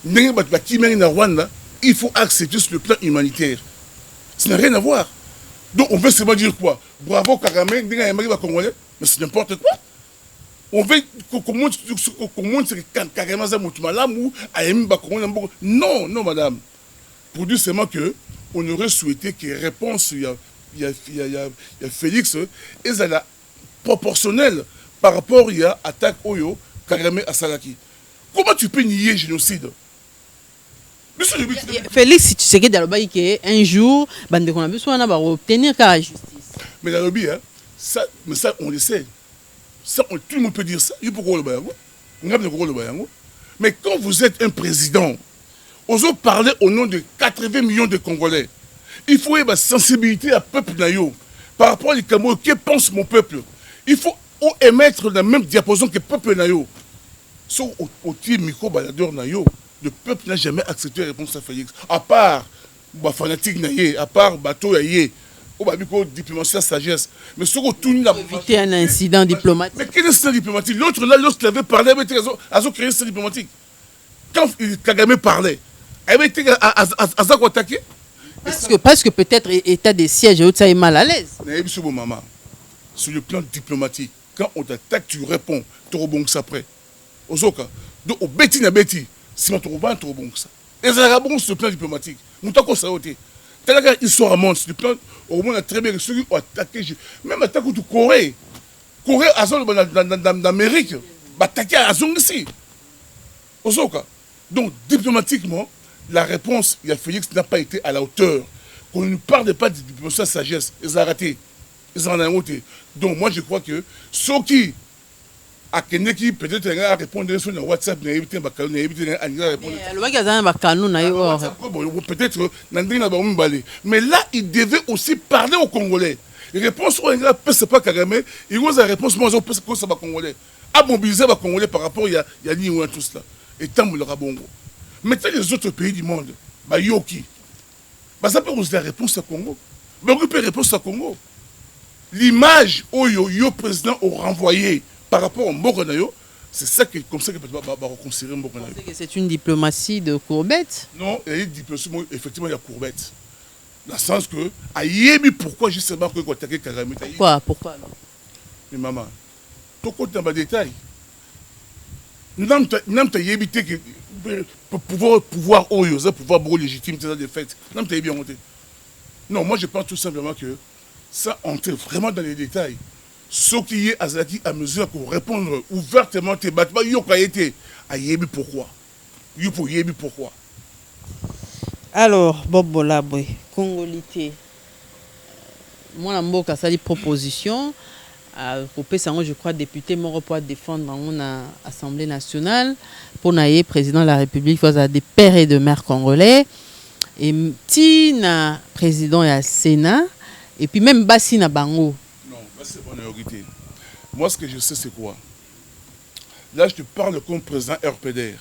il faut accepter sur le plan humanitaire. Ça n'a rien à voir. Donc on veut seulement dire quoi? Bravo Kagame, Congolais, mais c'est n'importe quoi. On veut qu'on montre carrément ça, non, non, madame. Pour dire seulement que on aurait souhaité que réponse, il y a Félix, et ça la proportionnelle par rapport à attaque Oyo, Kagame à Salaki. Comment tu peux nier génocide? Félix, tu sais que un jour, on va obtenir la justice. Mais la lobby, hein, ça, on le sait. Ça, tout le monde peut dire ça. Mais quand vous êtes un président, osons parler au nom de 80 millions de Congolais. Il faut avoir sensibilité à peuple nayo. Par rapport à Cameroun, que pense mon peuple? Il faut émettre la même diapason que le peuple nayo. Sauf au petit micro-baladeur nayo, le peuple n'a jamais accepté la réponse à Félix. À part les fanatiques naye, à part bateau naye, au babico diplomatie à sagesse. Mais sur tout le monde. Éviter un incident diplomatique. Mais quel incident diplomatique? L'autre là, lorsqu'il avait parlé, il avait créé un incident diplomatique. Quand Kagame parlait, il avait été attaqué. Parce que peut-être état des sièges, ça est mal à l'aise. Sur le plan diplomatique, quand on t'attaque, tu réponds. Tu rebonds après. Ozoka. Donc, au bêti na bêti, si on te rebond, tu rebonds ça. Et ça rebond sur le plan diplomatique. Nous t'avons ça ôté. T'as la histoire à monde sur le plan, au moins, on a très bien ceux qui ont attaqué. Même attaque au Corée. Corée, d'Amérique, attaqué à Azong ici. Ozoka. Donc, diplomatiquement, la réponse, il y a Félix, n'a pas été à la hauteur. Qu'on ne parle pas de diplomatie à sagesse. Ils ont raté. Ils en ont ôté. Donc, moi, je crois que ceux qui a qui peut-être à répondre sur le WhatsApp, peut-être mais là il devait aussi parler aux Congolais. Les réponses au c'est pas Kagame, il y a réponse moi je pense que ça va Congolais à mobiliser les Congolais par rapport il y a tout cela et tant le rabongo. Maintenant les autres pays du monde bah yoki bah ça peut vous la réponse à Congo mais on peut réponse à Congo. L'image au yo président au renvoyé par rapport au Mbokonayo, c'est ça que comme ça que va reconsidérer Mbokonayo. C'est une diplomatie de courbette. Non, il y a une diplomatie effectivement il y a courbette. Dans le sens que aïebi pourquoi justement que attaquer Kagame. Pourquoi non? Mais maman, tout compte dans les détails. N'am ta yébité que pour pouvoir oyo, ça pouvoir beaucoup légitime ça des faits. N'am ta bien monté. Non, moi je pense tout simplement que ça entre vraiment dans les détails. Ce qui est Azaki à mesure pour répondre ouvertement tes bâtiments, il y a été à Yébi pourquoi. Il faut Yébi pourquoi. Alors, Bob Bolabwe, Congolité. Moi, je suis une proposition. Je crois député Moro pour défendre dans l'Assemblée nationale pour le président de la République, des pères et de mères congolais. Et petit président et Sénat. Et puis même Bassina Bango. C'est bon, moi, ce que je sais, c'est quoi? Là, je te parle comme président RPDR.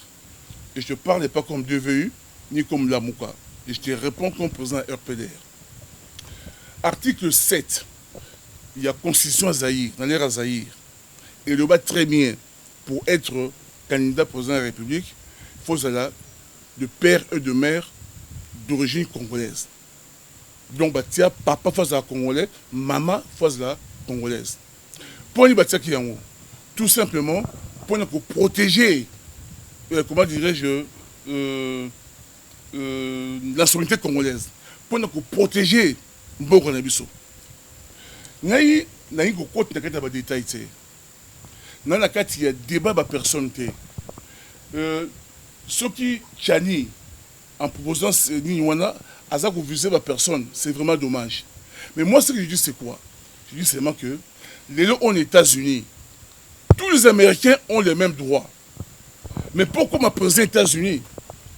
Et je ne te parle pas comme DVU, ni comme Lamouka. Et je te réponds comme président RPDR. Article 7, il y a Constitution à Zaïre, dans l'ère à Zaïre. Et le bas très bien, pour être candidat président de la République, il faut de père et de mère d'origine congolaise. Donc, papa face à la congolais, maman face à la congolaise. Pour tout simplement, pour protéger, comment dirais-je, la souveraineté congolaise, pour protéger Mboko Nabiso. Il y a des détails. Il y a des débats de personnes. Ceux qui chani en proposant Niwana, à ça que vous visez la personne, c'est vraiment dommage. Mais moi, ce que je dis, c'est quoi? Je dis seulement que les lois aux États-Unis, tous les Américains ont les mêmes droits. Mais pourquoi ma président des États-Unis,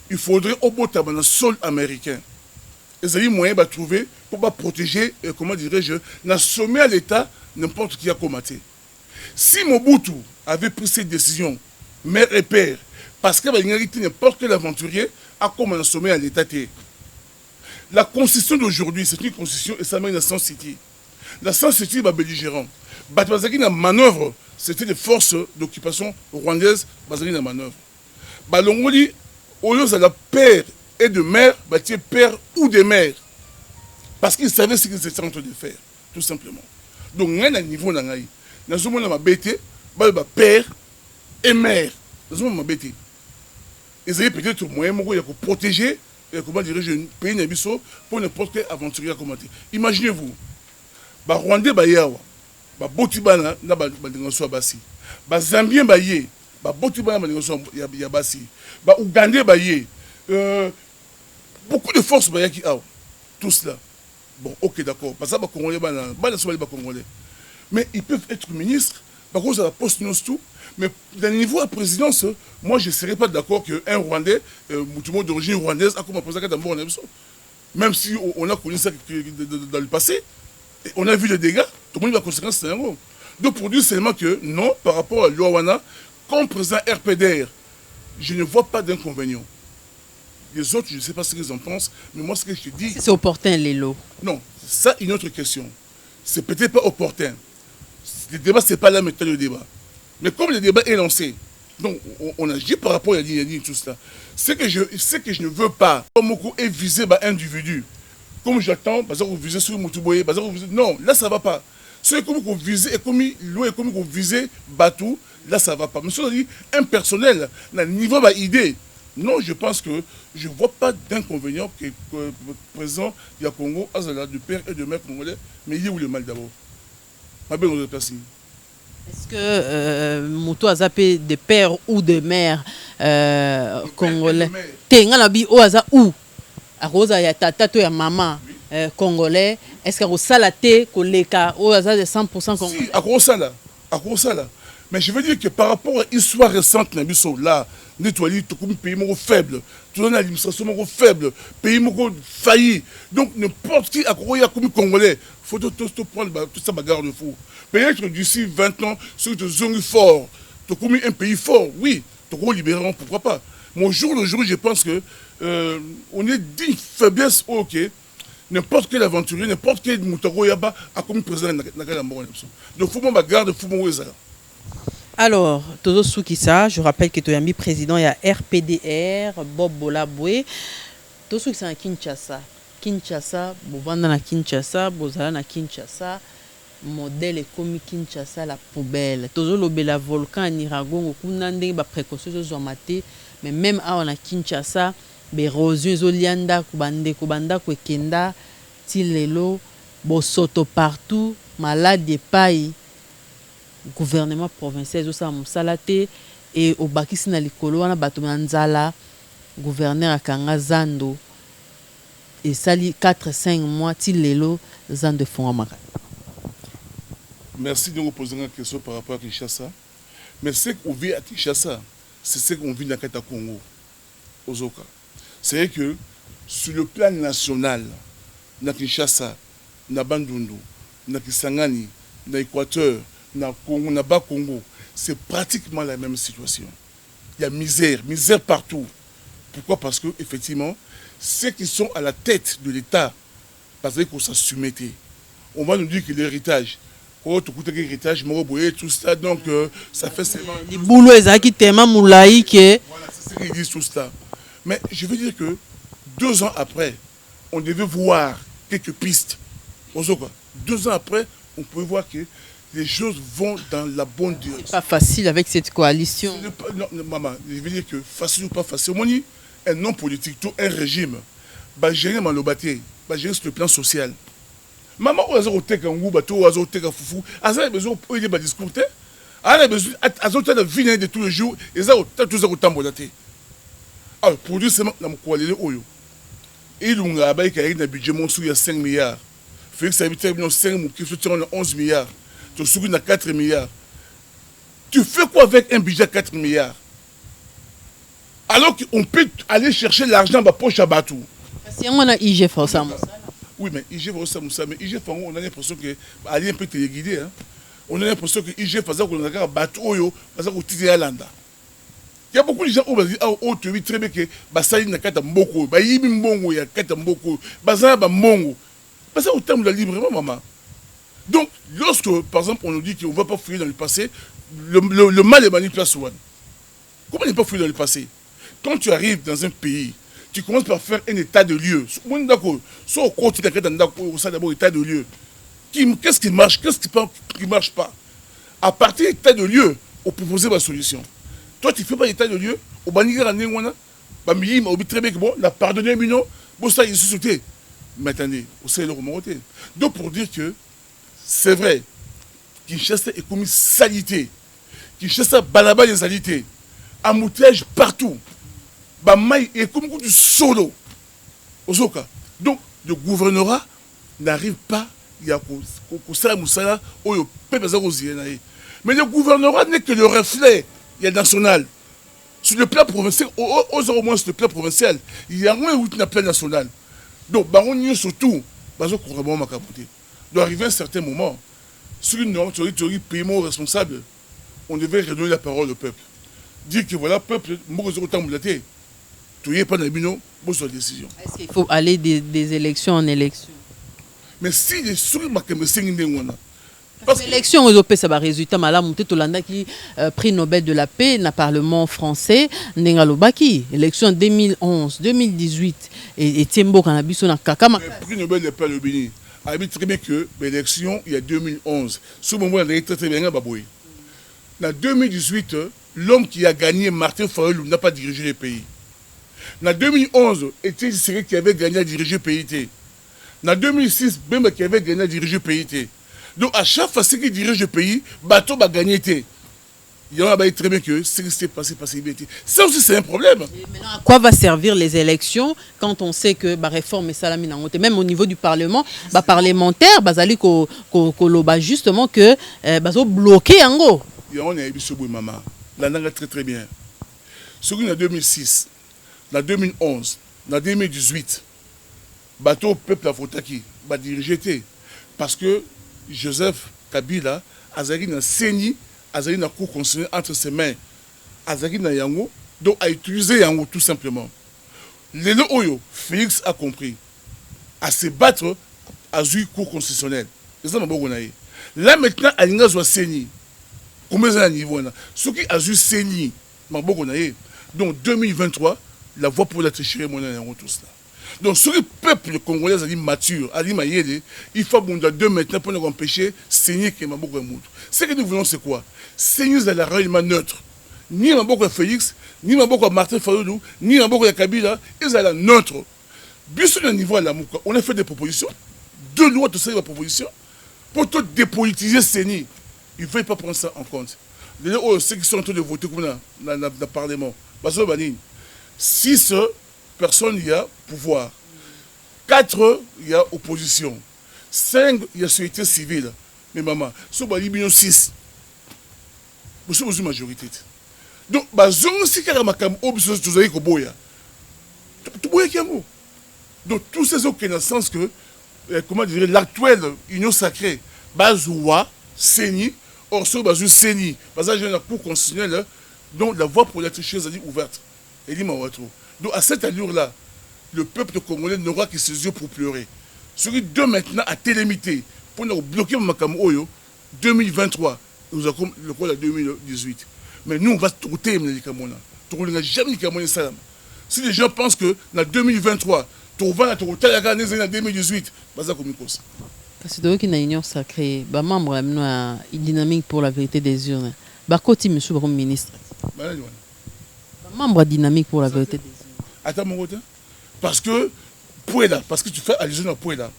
il faudrait au bout de le sol américain. Ils ont moyen de trouver pour protéger, comment dirais-je, dans sommet à l'État, n'importe qui a combattu. Si Mobutu avait pris cette décision, mère et père, parce qu'il y a n'importe quel aventurier, a comme un sommet à l'État. La constitution d'aujourd'hui, c'est une constitution et ça mène à San City. La San City est belligérant. Bazaki na manœuvre, c'était les forces d'occupation rwandaises, Bazaki na manœuvre. Balongoli, au lieu de la père et de mère, bah, tu es père ou de mère. Parce qu'ils savaient ce qu'ils étaient en train de faire, tout simplement. Donc, il y a un niveau dans le monde, ma bête, père et mère. Dans ma bête. Ils avaient peut-être moyen de protéger, comment dirais-je, un pays pour n'importe quel aventurier à commenter. Imaginez-vous, les Rwandais, les Botibana, les Basi, les Zambiens, les Botibana, les Basi, les Ougandais, beaucoup de forces, tout cela. Bon, ok, d'accord. Parce que les Congolais, les Congolais. Mais ils peuvent être ministres, par contre, ça va poste tout. Mais d'un niveau à présidence, moi, je ne serais pas d'accord qu'un Rwandais, musulman d'origine rwandaise, a comme président d'abord en Abso. Même si on a connu ça dans le passé, et on a vu les dégâts, tout le monde va conséquence, c'est un gros. Donc, pour dire seulement que non, par rapport à l'Ouawana, comme président RPDR, je ne vois pas d'inconvénient. Les autres, je ne sais pas ce qu'ils en pensent, mais moi, ce que je te dis... C'est opportun, les lots. Non, ça, une autre question. C'est peut-être pas opportun. Le débat, ce n'est pas la méthode de débat. Mais comme le débat est lancé, donc on agit par rapport à tout cela. Ce que je ne veux pas, comme beaucoup est visé par individu, comme j'attends, parce que vous visez sur Moutouboye, parce que vous visez... Non, là, ça ne va pas. Ce que vous visez, et comme vous visez Batou, là, ça ne va pas. Mais si on dit impersonnel, le niveau de l'idée, non, je pense que je ne vois pas d'inconvénient que le président du Congo, de père et de mère congolais, mais il y a où le mal d'abord. Est-ce que Moutou a zappé de père ou de mère congolais? Tenganabi ou aza ou a rosa ya tata to ya maman congolais. Est-ce que rosala te koleka ou aza de 100% congolais? Si, à rosala. Mais je veux dire que par rapport à l'histoire récente, là, nettoyer tout comme pays faible, tout dans l'administration faible, pays failli. Donc n'importe qui a comme congolais, il faut tout prendre tout ça bagarre de fou. Peut-être d'ici 20 ans, sur une zone fort, tout comme un pays fort, oui, tout libérant, pourquoi pas. Mais au jour le jour, je pense que on est d'une faiblesse, ok. N'importe quel aventurier, n'importe quel moutaro yaba a comme président de la Donc il faut que bagarre, il faut que Alors, Tozo Soukissa, je rappelle que tu as mis président, il y a RPDR, Bob Bolaboué. Tozo Soukissa à Kinshasa. Kinshasa, Bovanda na Kinshasa, Bozala na Kinshasa. Modèle est comme Kinshasa, la poubelle. Tozo Lobela volcan, Niragongo, Kunande, ba précaution, Zomate. Mais même à na Kinshasa, l'érosion, Zolianda, Kubanda, Kwekenda, Tilelo, Bosoto partout, malade des pailles. Gouvernement provincial osa musalate et au bakisi na likolo wana bato nzala gouverneur akanga zando et sali 4-5 mois ti lelo zando fonga maka. Merci de nous poser une question par rapport à Kinshasa. Mais ce qu'on vit à Kinshasa, c'est ce qu'on vit dans le Congo, Ozoka. C'est que sur le plan national, na Kinshasa, na Bandundu, na Kisangani, na Équateur, na Congo, na bas Congo, c'est pratiquement la même situation. Il y a misère partout. Pourquoi? Parce que effectivement, ceux qui sont à la tête de l'État, parce qu'on s'assume. On va nous dire que l'héritage, tout ça, donc ça fait seulement... Les boulots, ils tellement moulaï que... Voilà, c'est ce qu'ils disent tout ça. Mais je veux dire que 2 ans après, on devait voir quelques pistes. 2 ans après, on peut voir que les choses vont dans la bonne direction. C'est pas facile avec cette coalition. Non, maman, je veux dire que facile ou pas facile, un homme politique, tout un régime, bah gérer Malobaté, bah gérer sur le plan social. Maman, on a besoin de Ngouba, on a besoin de Foufou, on a besoin de discuter, on a besoin de vivre de tous les jours, et ça, tout ça, autant de temps. Alors, pour dire seulement, dans mon coalition, il y a un budget de 5 milliards. Félix Habité a 5 milliards, 11 milliards. Tu as 4 milliards. Tu fais quoi avec un budget de 4 milliards? Alors qu'on peut aller chercher l'argent dans la poche à Batou. Si on a IGF au Sam. Oui, mais IGF au Sam, mais IGF, on a l'impression que Ali un peu téléguidé. On a l'impression que IGF, parce qu'on a Batou, parce qu'on a Landa. Il y a beaucoup de gens qui ont dit, oh, tu vis très bien que Basali n'a qu'à Mboko, Bayi Mbongo, il y a qu'à Mboko, Bazana Mbongo. Parce que au terme de la librement, maman. Donc, lorsque, par exemple, on nous dit qu'on ne va pas fouiller dans le passé, le mal est manipulé souvent. Comment ne pas fouiller dans le passé? quand tu arrives dans un pays, tu commences par faire un état de lieu. Soit au cours, tu d'abord état de lieu. Qu'est-ce qui marche, qu'est-ce qui ne marche pas? À partir de l'état de lieu, on propose ma solution. Toi, tu ne fais pas l'état de lieu, au bannier en Néwana, on dit très bien que bon, la pardonner, mais non, bon, ça, il se sauté. Mais attendez, on sait le remonter. Donc, pour dire que c'est vrai, Kinshasa est comme une salité. Kinshasa, balaba les salités. Embouteillage partout. Bamaï est comme du solo. Osoka. Donc, le gouvernorat n'arrive pas à mais le gouvernorat n'est que le reflet national. Sur le plan provincial, au moins sur le plan provincial, il y a moins de plan national. Donc, on surtout, doit arriver à un certain moment, sur une norme, paiement responsable, on devait redonner la parole au peuple. Dire que voilà, peuple, tu n'es pas dans le décision. Est-ce qu'il faut aller des élections en élections? Mais si les souris m'ont parce que l'élection européenne, ça va résultat malam tout Tolanda qui prix Nobel de la paix dans le Parlement français Nengalobaki élection 2011 2018 et Tiembo Kanabiso na Kakama. Le prix Nobel n'est pas le béni. A dit très bien que l'élection il y a 2011 ce moment on a très bien baboui. En 2018 l'homme qui a gagné Martin Fayulu n'a pas dirigé le pays. En 2011 était Tshisekedi qui avait gagné à diriger le pays. En 2006 Bemba qui avait gagné à diriger le pays. Donc à chaque fois qu'il dirige le pays, bateau va gagner. Il y en a très bien que ce qui s'est passé. Ça aussi c'est un problème. Et maintenant, à quoi va servir les élections quand on sait que la réforme est salamine en même au niveau du Parlement, parlementaire, bazali ko justement que bazo bloqué en gros. On a eu ce bout maman. Là on a très très bien. Ce qui en 2006, en 2011, en 2018, bateau peuple Afotaki va diriger parce que Joseph Kabila azali na seni azali na cour constitutionnelle entre ses mains azali na yango donc a utilisé yango tout simplement. Lelo oyo Félix a compris à se battre à jouer cour constitutionnelle. Là maintenant alinga zo seni combien de niveau là ce qui a joué seni maboko na ye donc 2023 la voie pour la tricherie mon yango tout cela. Donc, sur le peuple congolais a dit mature, a dit maïele, il faut abonder deux maintenant pour nous empêcher saigner que Maboko est moutre. Ce que nous voulons, c'est quoi? Saigner la réellement neutre. Ni Maboko est Félix, ni Maboko est Martin Fayulu, ni Maboko est Kabila, ils sont neutre. Bien sûr, au niveau de la Mouka, on a fait des propositions, deux lois, tout ça, des propositions, pour tout dépolitiser Saigner. Il ne faut pas prendre ça en compte. Ceux qui sont en train de voter comme dans le Parlement, 6 personnes, il y a pouvoir. 4, il y a opposition. 5, il y a société civile. Mais maman, ce n'est pas 6. Vous êtes une majorité. Donc, si vous avez donc, tous ces autres qui ont le sens que, comment dire, l'actuelle union sacrée, Bazoua, Séni, or, ce Bazou Séni, parce que j'ai une cour constitutionnelle, donc la voie pour l'être chose est ouverte. Et dit, donc, à cette allure-là, le peuple congolais n'aura que ses yeux pour pleurer. Celui de maintenant à télémité, pour nous bloquer Makam Oyo, 2023, nous avons le code à 2018. Mais nous, on va trouver les Kamona. On n'a jamais les Salam. Si les gens pensent que en 2023, tu vas en 2018, c'est ça comme cause. Parce que dans l'union sacrée, les membres de dynamique pour la vérité des urnes, Bakoti, monsieur le ministre. Membre dynamique pour la vérité des urnes. Attends, mon côté. Parce que, parce que tu fais allusion à Pouela.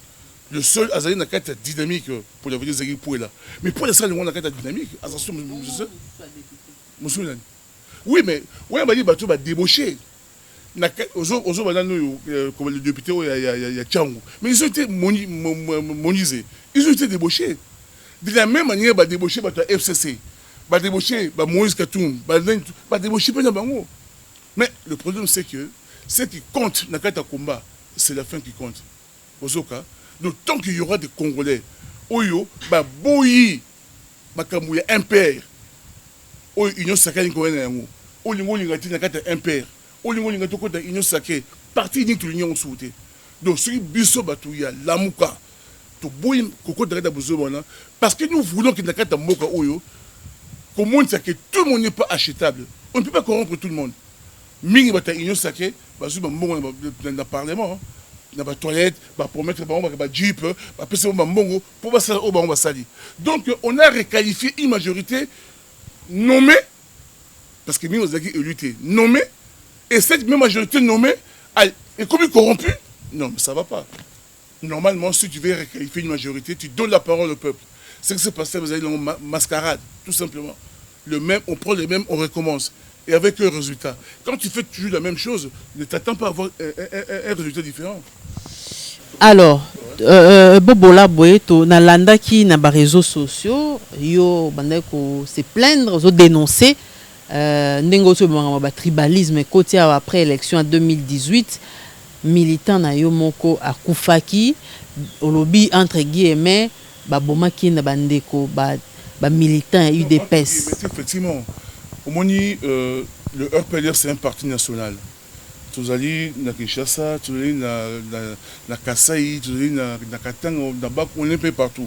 Le seul Azali n'a qu'à être dynamique pour la vérité des urnes, Pouela. Mais Pouela, ça, le monde n'a qu'à être dynamique. Attention, monsieur. Oui, mais, on va dire que tu vas débaucher. Comme le député, il y a Tchangou. Mais ils ont été monisés. Ils ont été débauchés. De la même manière, ils vont débaucher le FCC. Ils vont débaucher Moïse Katoum. Ils vont débaucher Bango. Mais le problème, c'est que ce qui compte dans le combat, c'est la fin qui compte. Donc, tant qu'il y aura des Congolais, Oyo, Boyi, Makamouya, impère, Oyo, Union Sacrée, Oyo, impère. Union sacrée, parti de l'union souhaitée. Donc, ce qui biso batouya, la mouka, parce que nous voulons que Nakata Moka Oyo, que tout le monde n'est pas achetable. On ne peut pas corrompre tout le monde. mingi bata union sacrée bazui bambongo na parlement na ba toilette ba promettre ba jeep ba pesa bambongo pour ba sala o ba sali. Donc on a requalifié une majorité nommée parce que mingi ozaki éluté nommée et cette même majorité nommée est comme corrompue. Non, mais ça va pas. Normalement, si tu veux requalifier une majorité, tu donnes la parole au peuple. C'est ce qui s'est passé, vous avez une mascarade, tout simplement. Le même, on prend les mêmes, on recommence. Et avec un résultat. Quand tu fais toujours la même chose, ne t'attends pas à avoir un résultat différent. Alors, Bobola Boeto, na landa qui na ba réseaux sociaux, yo bandé ko se plaindre, zo dénoncer ndengo so ba tribalisme côté après élection en 2018, militant na yo moko akufaki, olobi entre guillemets ba bomaki na bandeko ba militant UDPS. Effectivement, au moni le RPLR c'est un parti national. Tozali na Kinshasa, tozali na Kasai, tozali na Katanga, na Bak, on est un peu partout.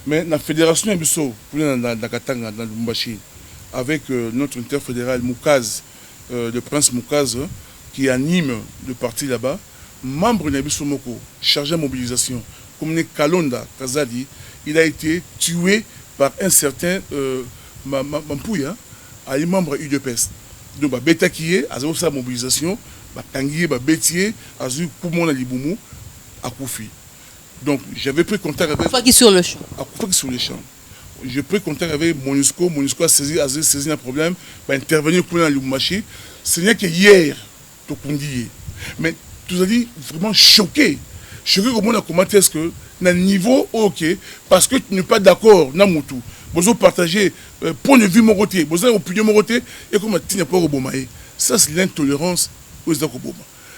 Mais la fédération Ebiso, na Katanga, dans Lubumbashi, avec notre interfédéral Moukaz, le prince Moukaz, qui anime le parti là-bas, membre de Ebiso Moko, chargé de mobilisation, comme Kalonda Kazadi, il a été tué par un certain Mampouya, un membre UDPS. Donc, Beta qui est, à sa mobilisation, Tanguy, Bétier, Azu, Poumon, Liboumou, à Koufi. Donc, j'avais pris contact avec. Koufi sur le champ. Koufi sur le champ. J'ai pris contact avec Monusco. Monusco a saisi un problème, va intervenir pour le Lubumbashi. Ce n'est que hier, tout dit. Mais, tu as dit vraiment choqué. Choqué comment est-ce que, dans le niveau, ok, parce que tu n'es pas d'accord, Namoutou. Vous avez partagé point de vue Moroté, vous avez opinion Moroté, et comme tu n'es pas au Bomaï. Ça, c'est l'intolérance.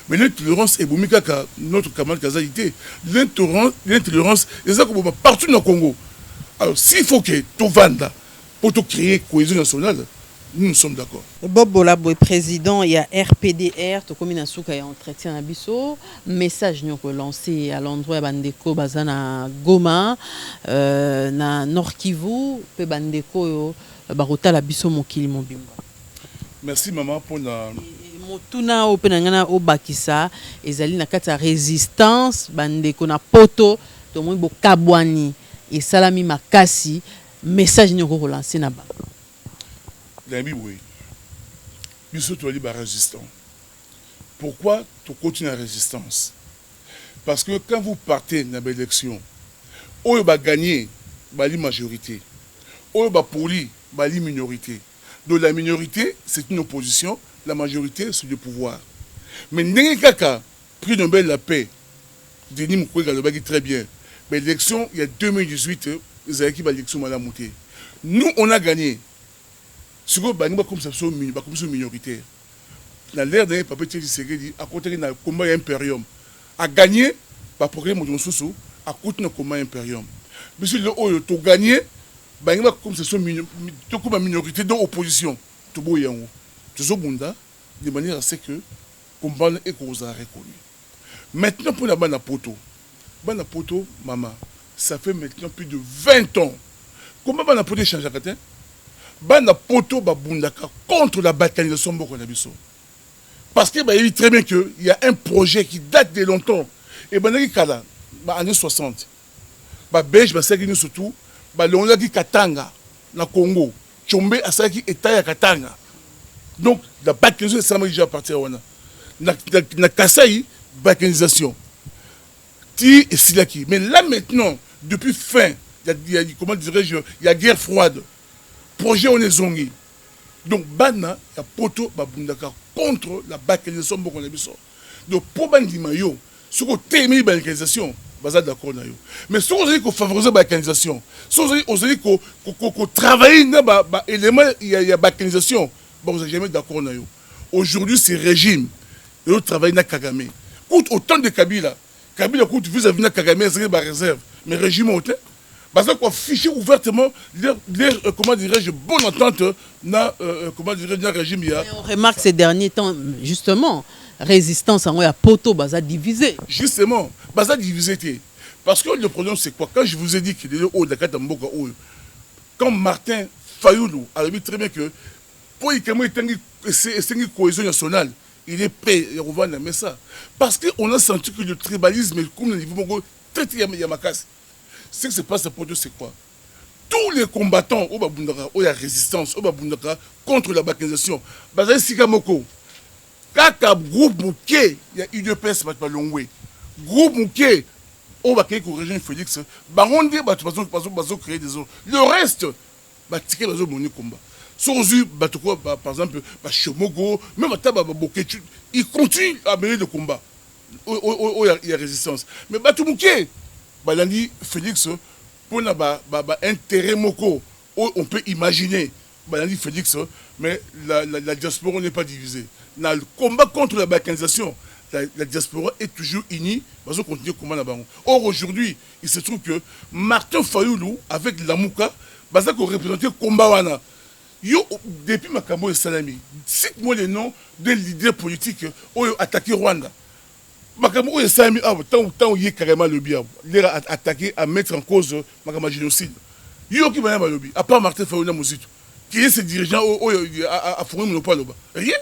Mais l'intolérance est notre camarade Kazalité. L'intolérance est partout dans le Congo. Alors, s'il faut que tout vende pour créer cohésion nationale, nous sommes d'accord. Bob Bolabo est président, il y a RPDR, tout comme il y a entretien à Bisso, message nous lancé à l'endroit Bandeko Bazana Goma, na Nord Kivu, pe Bandeko Barota la Bisso Mokili Mobimba. Merci maman pour la. Motuna openangana obakisa ezali na kati ya résistance bandeko na poto to moi bo kabwani et salami makasi message nyoko relancer na ba Lambi oui biso to li ba résistant. Pourquoi tu continues la résistance? Parce que quand vous partez dans l'élection oyo ba gagner bali majorité oyo ba poli bali minorité. Donc la minorité c'est une opposition. La majorité, c'est le pouvoir. Mais Ndenge Kaka, prix Nobel de la paix, Denis Mukwege le dit très bien. Mais l'élection, il y a 2018, les équipes de l'élection à la montée. Nous, on a gagné. Ce qu'on a comme ça, comme minoritaire. Dans l'ère d'un papier dit, à côté d'un combat impérium, a gagné, par programme de Moussou, à côté d'un combat impérium. Mais si le haut, tu as gagné, comme ça, comme minorité d'opposition, tu as de manière à ce que combat et cause a reconnu. Maintenant pour la Bana Poto, maman, ça fait maintenant plus de 20 ans. Comment Bana Poto change à côté? Bana Poto babundaka contre la balkanisation Boko Nabiso. Parce qu'il dit très bien qu'il y a un projet qui date de longtemps. Et Banaki Kala, années 60, Belge, surtout, Longaki Katanga, na Congo, Tchombe, Asaki, État Katanga. Donc, la balkanisation, ça m'a déjà appartenu. La Kasaï, balkanisation. Ti et Silaki. Mais là maintenant, depuis fin, il y a comment dirais-je, il y a guerre froide. Projet on est zongi. Donc, Bana, il y a Poto, Babundaka, contre la balkanisation. Donc, pour Bandi Mayo, ce qu'on t'aime la balkanisation, baza d'accord na yo. Mais si on dit qu'on favorise la balkanisation, si on dit qu'on travaille dans l'élément, il y a balkanisation. Bon, vous n'êtes jamais d'accord. Aujourd'hui, c'est régime. Et l'autre travail dans Kagame. Coûte autant de Kabila. Kabila coûte vis-à-vis de Kagame, c'est une réserve. Mais régime au temps. Parce qu'on affiche ouvertement comment dirais-je, bonne entente dans le régime. On remarque ces derniers temps, justement, résistance en poto, baza divisé. Justement, baza divisé. Parce que le problème, c'est quoi? Quand je vous ai dit qu'il est haut de la Katamboka, quand Martin Fayoulou a dit très bien que pour qu'il y ait une cohésion nationale, il est prêt à revendre mais ça parce qu'on a senti que le tribalisme comme le niveau très Yamakas. Ce qui se passe pour eux, c'est quoi? Tous les combattants au Babundaka, au la résistance, au Babundaka contre la balkanisation, Bazali Sikamoko, Kaka groupe Mouké, il y a UDPS, Batbalongwe, groupe Mouké, au Baké, au régime Félix, Barondi, Bazo créer des autres. Le reste, Batiké, Bazo Moni Combat. Sozu, Batoko, par exemple, Chomogo, même Ataba Boketu, ils continuent à mener le combat. Il y a résistance. Mais Batumouké, Balandi Félix, pour intérêt moko, on peut imaginer, Balandi Félix, mais la diaspora n'est pas divisée. Dans le combat contre la balkanisation, la diaspora est toujours unie, parce qu'on continue le combat là-bas. Or, aujourd'hui, il se trouve que Martin Fayoulou, avec Lamouka, parce qu'on représentait le combat wana. Yo, depuis Makambo et Salami, cite-moi les noms des leaders politiques qui ont attaqué Rwanda. Makambo et Salami, tant il y a carrément le bien, il a attaqué à mettre en cause Makambo génocide. Yo qui va y lobby, à part Martin Fayouna Mouzito, qui est ce dirigeant à fournir mon pas là-bas. Rien.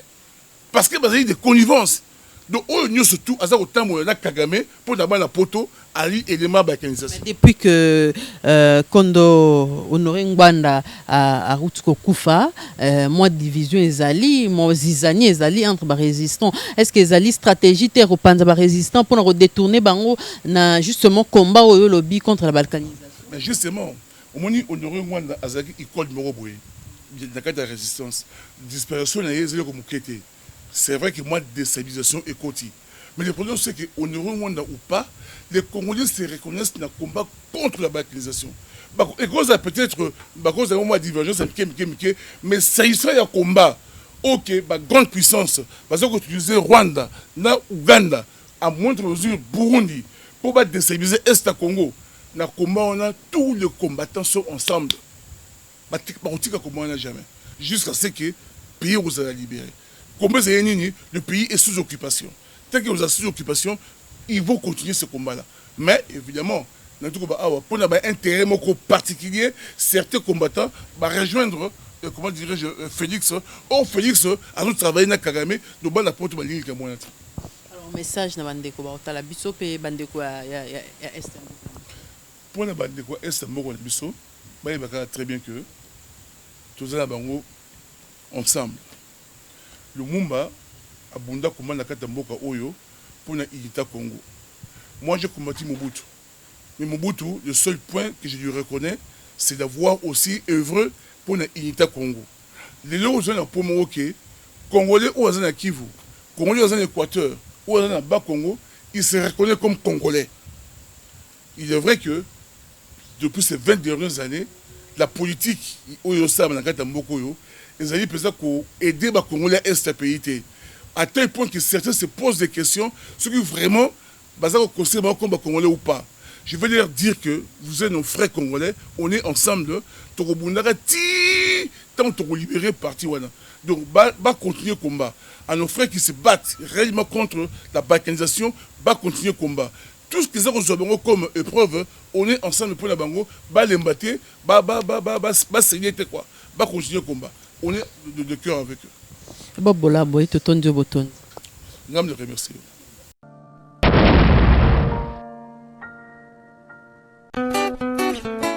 Parce qu'il y a des connivences. Donc, nous surtout, à autant où on a Kagame pour d'abord la poto, Ali et les balkanisation. Depuis que Kondo Honoré Ngwanda a Routko Koufa, moi division ezali, moi zizani ezali entre les résistants. Est-ce que ezali stratégie terre au panza résistants pour détourner bango na justement combat au lobby contre la balkanisation? Mais justement, au moment où Honoré Ngwanda a zaki école de Moroboué, dans le cadre de la résistance, disparition na yezeli comme kete. C'est vrai que moi, déstabilisation est côté. Mais le problème, c'est qu'on ne remonte ou pas, les Congolais se reconnaissent dans le combat contre la balkanisation. Et cause peut-être, cause de moi divergence, mais ça y serait un combat. Ok, grande puissance, parce qu'on utilise Rwanda, na Ouganda, à moindre mesure Burundi, pour déstabiliser Est Congo. Dans le combat, on a tous les combattants sont ensemble. On n'a jamais. Jusqu'à ce que le pays vous a libéré. Le pays est sous occupation. Tant que vous êtes sous occupation, ils vont continuer ce combat-là. Mais évidemment, pour un intérêt particulier, certains combattants vont rejoindre, comment dirais-je, Félix. Or, Félix a nous travaillé dans Kagame, nous avons la porte de la ligne. Alors, message na bandeko ba otala biso pe bandeko ya Est. Pour la bandeko Est moko na biso, ba très bien que tous les bango ensemble. Le Mumba a bunda comment la Katamboka Oyo pour la Unité Congo. Moi j'ai combattu Mobutu. Mais Mobutu, le seul point que je lui reconnais, c'est d'avoir aussi œuvré pour la Unité Congo. Les gens qui ont pour moi, Congolais ou à Kivu, Congolais ou à Équateur, ou à Bas Congo, ils se reconnaissent comme Congolais. Il est vrai que depuis ces 20 dernières années, la politique, Oyo Sam, la Katamboka Oyo, ils ont dit pour aider les Congolais à ce pays. À tel point que certains se posent des questions sur que vraiment, ils considèrent comme Congolais ou pas. Je veux leur dire que vous êtes nos frères congolais, on est ensemble, tant qu'on libérer parti. Donc, va continuer le combat. À nos frères qui se battent réellement contre la balkanisation, va continuer le combat. Tout ce qu'ils ont comme épreuve, on est ensemble pour la bango, va les battre, va saigner quoi, va continuer le combat. On est de cœur avec eux. Bobola, boy, te tonne de bouton. Je les remercie.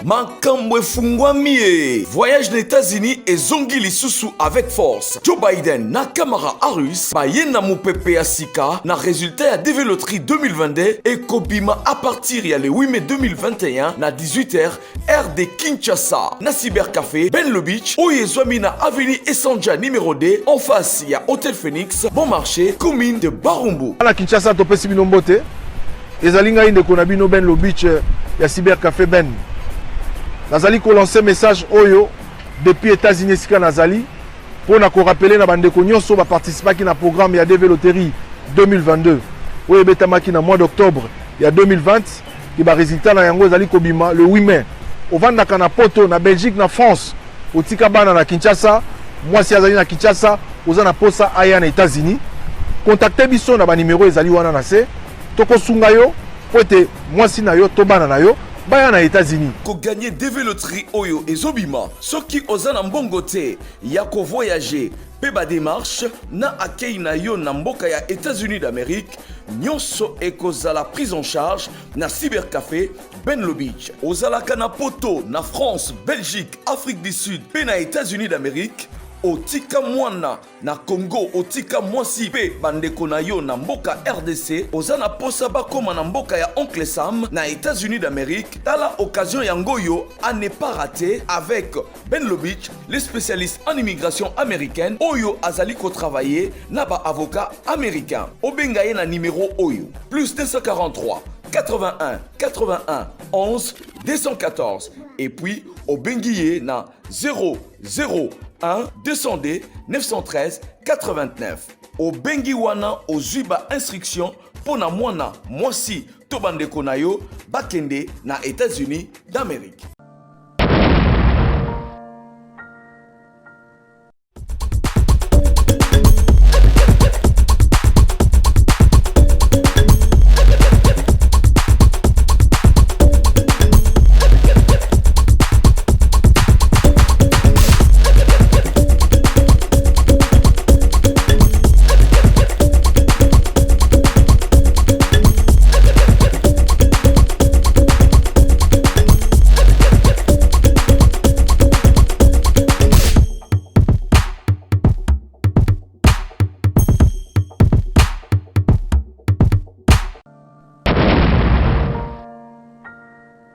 Makambo efungwami. Voyage aux États-Unis et zongi lisusu avec force. Joe Biden na Kamala Harris baye na mupepe ya sika na résultat ya DV Loterie 2022 et Kobima à partir ya le 8 mai 2021 na 18h heure de Kinshasa na Cybercafé Benlo Beach oyezwami na avenue Essanja numéro 2 en face ya Hôtel Phoenix bon marché commune de Barumbu. Na Kinshasa topesi bino mbote ezali ngai ndeko na bino Benlo Beach ya Cybercafé Ben. Nazali ko lancer message oyo depuis États-Unis sika nazali pour na ko rappeler na bandeko nyonso ba participer ki na programme ya DV Loterie 2022 oyo betamaki na mois d'octobre ya 2020 ki ba résultat na yango ezali kobima le 8 mai ovandaka na poto na Belgique na France otika bana na Kinshasa moi si azali na Kinshasa oza na posa aya na États-Unis contactez biso na ba numéro ezali wana na se toko sunga yo po ete moi si na yo to bana na yo baya na États-Unis. Ko gagner DV Loterie Oyo et Zobima. Soki ozana mbongo te ya ko voyager pe badémarche na akei na yo na mboka ya États-Unis d'Amérique nyonso ekozala prise en charge na cybercafé Benlo Beach. Ozalaka na poto na France, Belgique, Afrique du Sud pe na États-Unis d'Amérique, otika mwana na Congo, otika mwasi pe bandeko na yo na mboka RDC, ozana posa bakoma na mboka ya Oncle Sam na États-Unis d'Amérique. Tala occasion yango yo à ne pas rater avec Benlo Beach, les spécialistes en immigration américaine oyo azali ko travailler na ba avocat américain. Obengaye na numéro oyo plus 243 81 81 11 214 et puis obengiye na 001 200D 913 89. Obengi wana ozuiba instruction pona mwana mwasi to bandeko na yo bakende na États-Unis d'Amérique.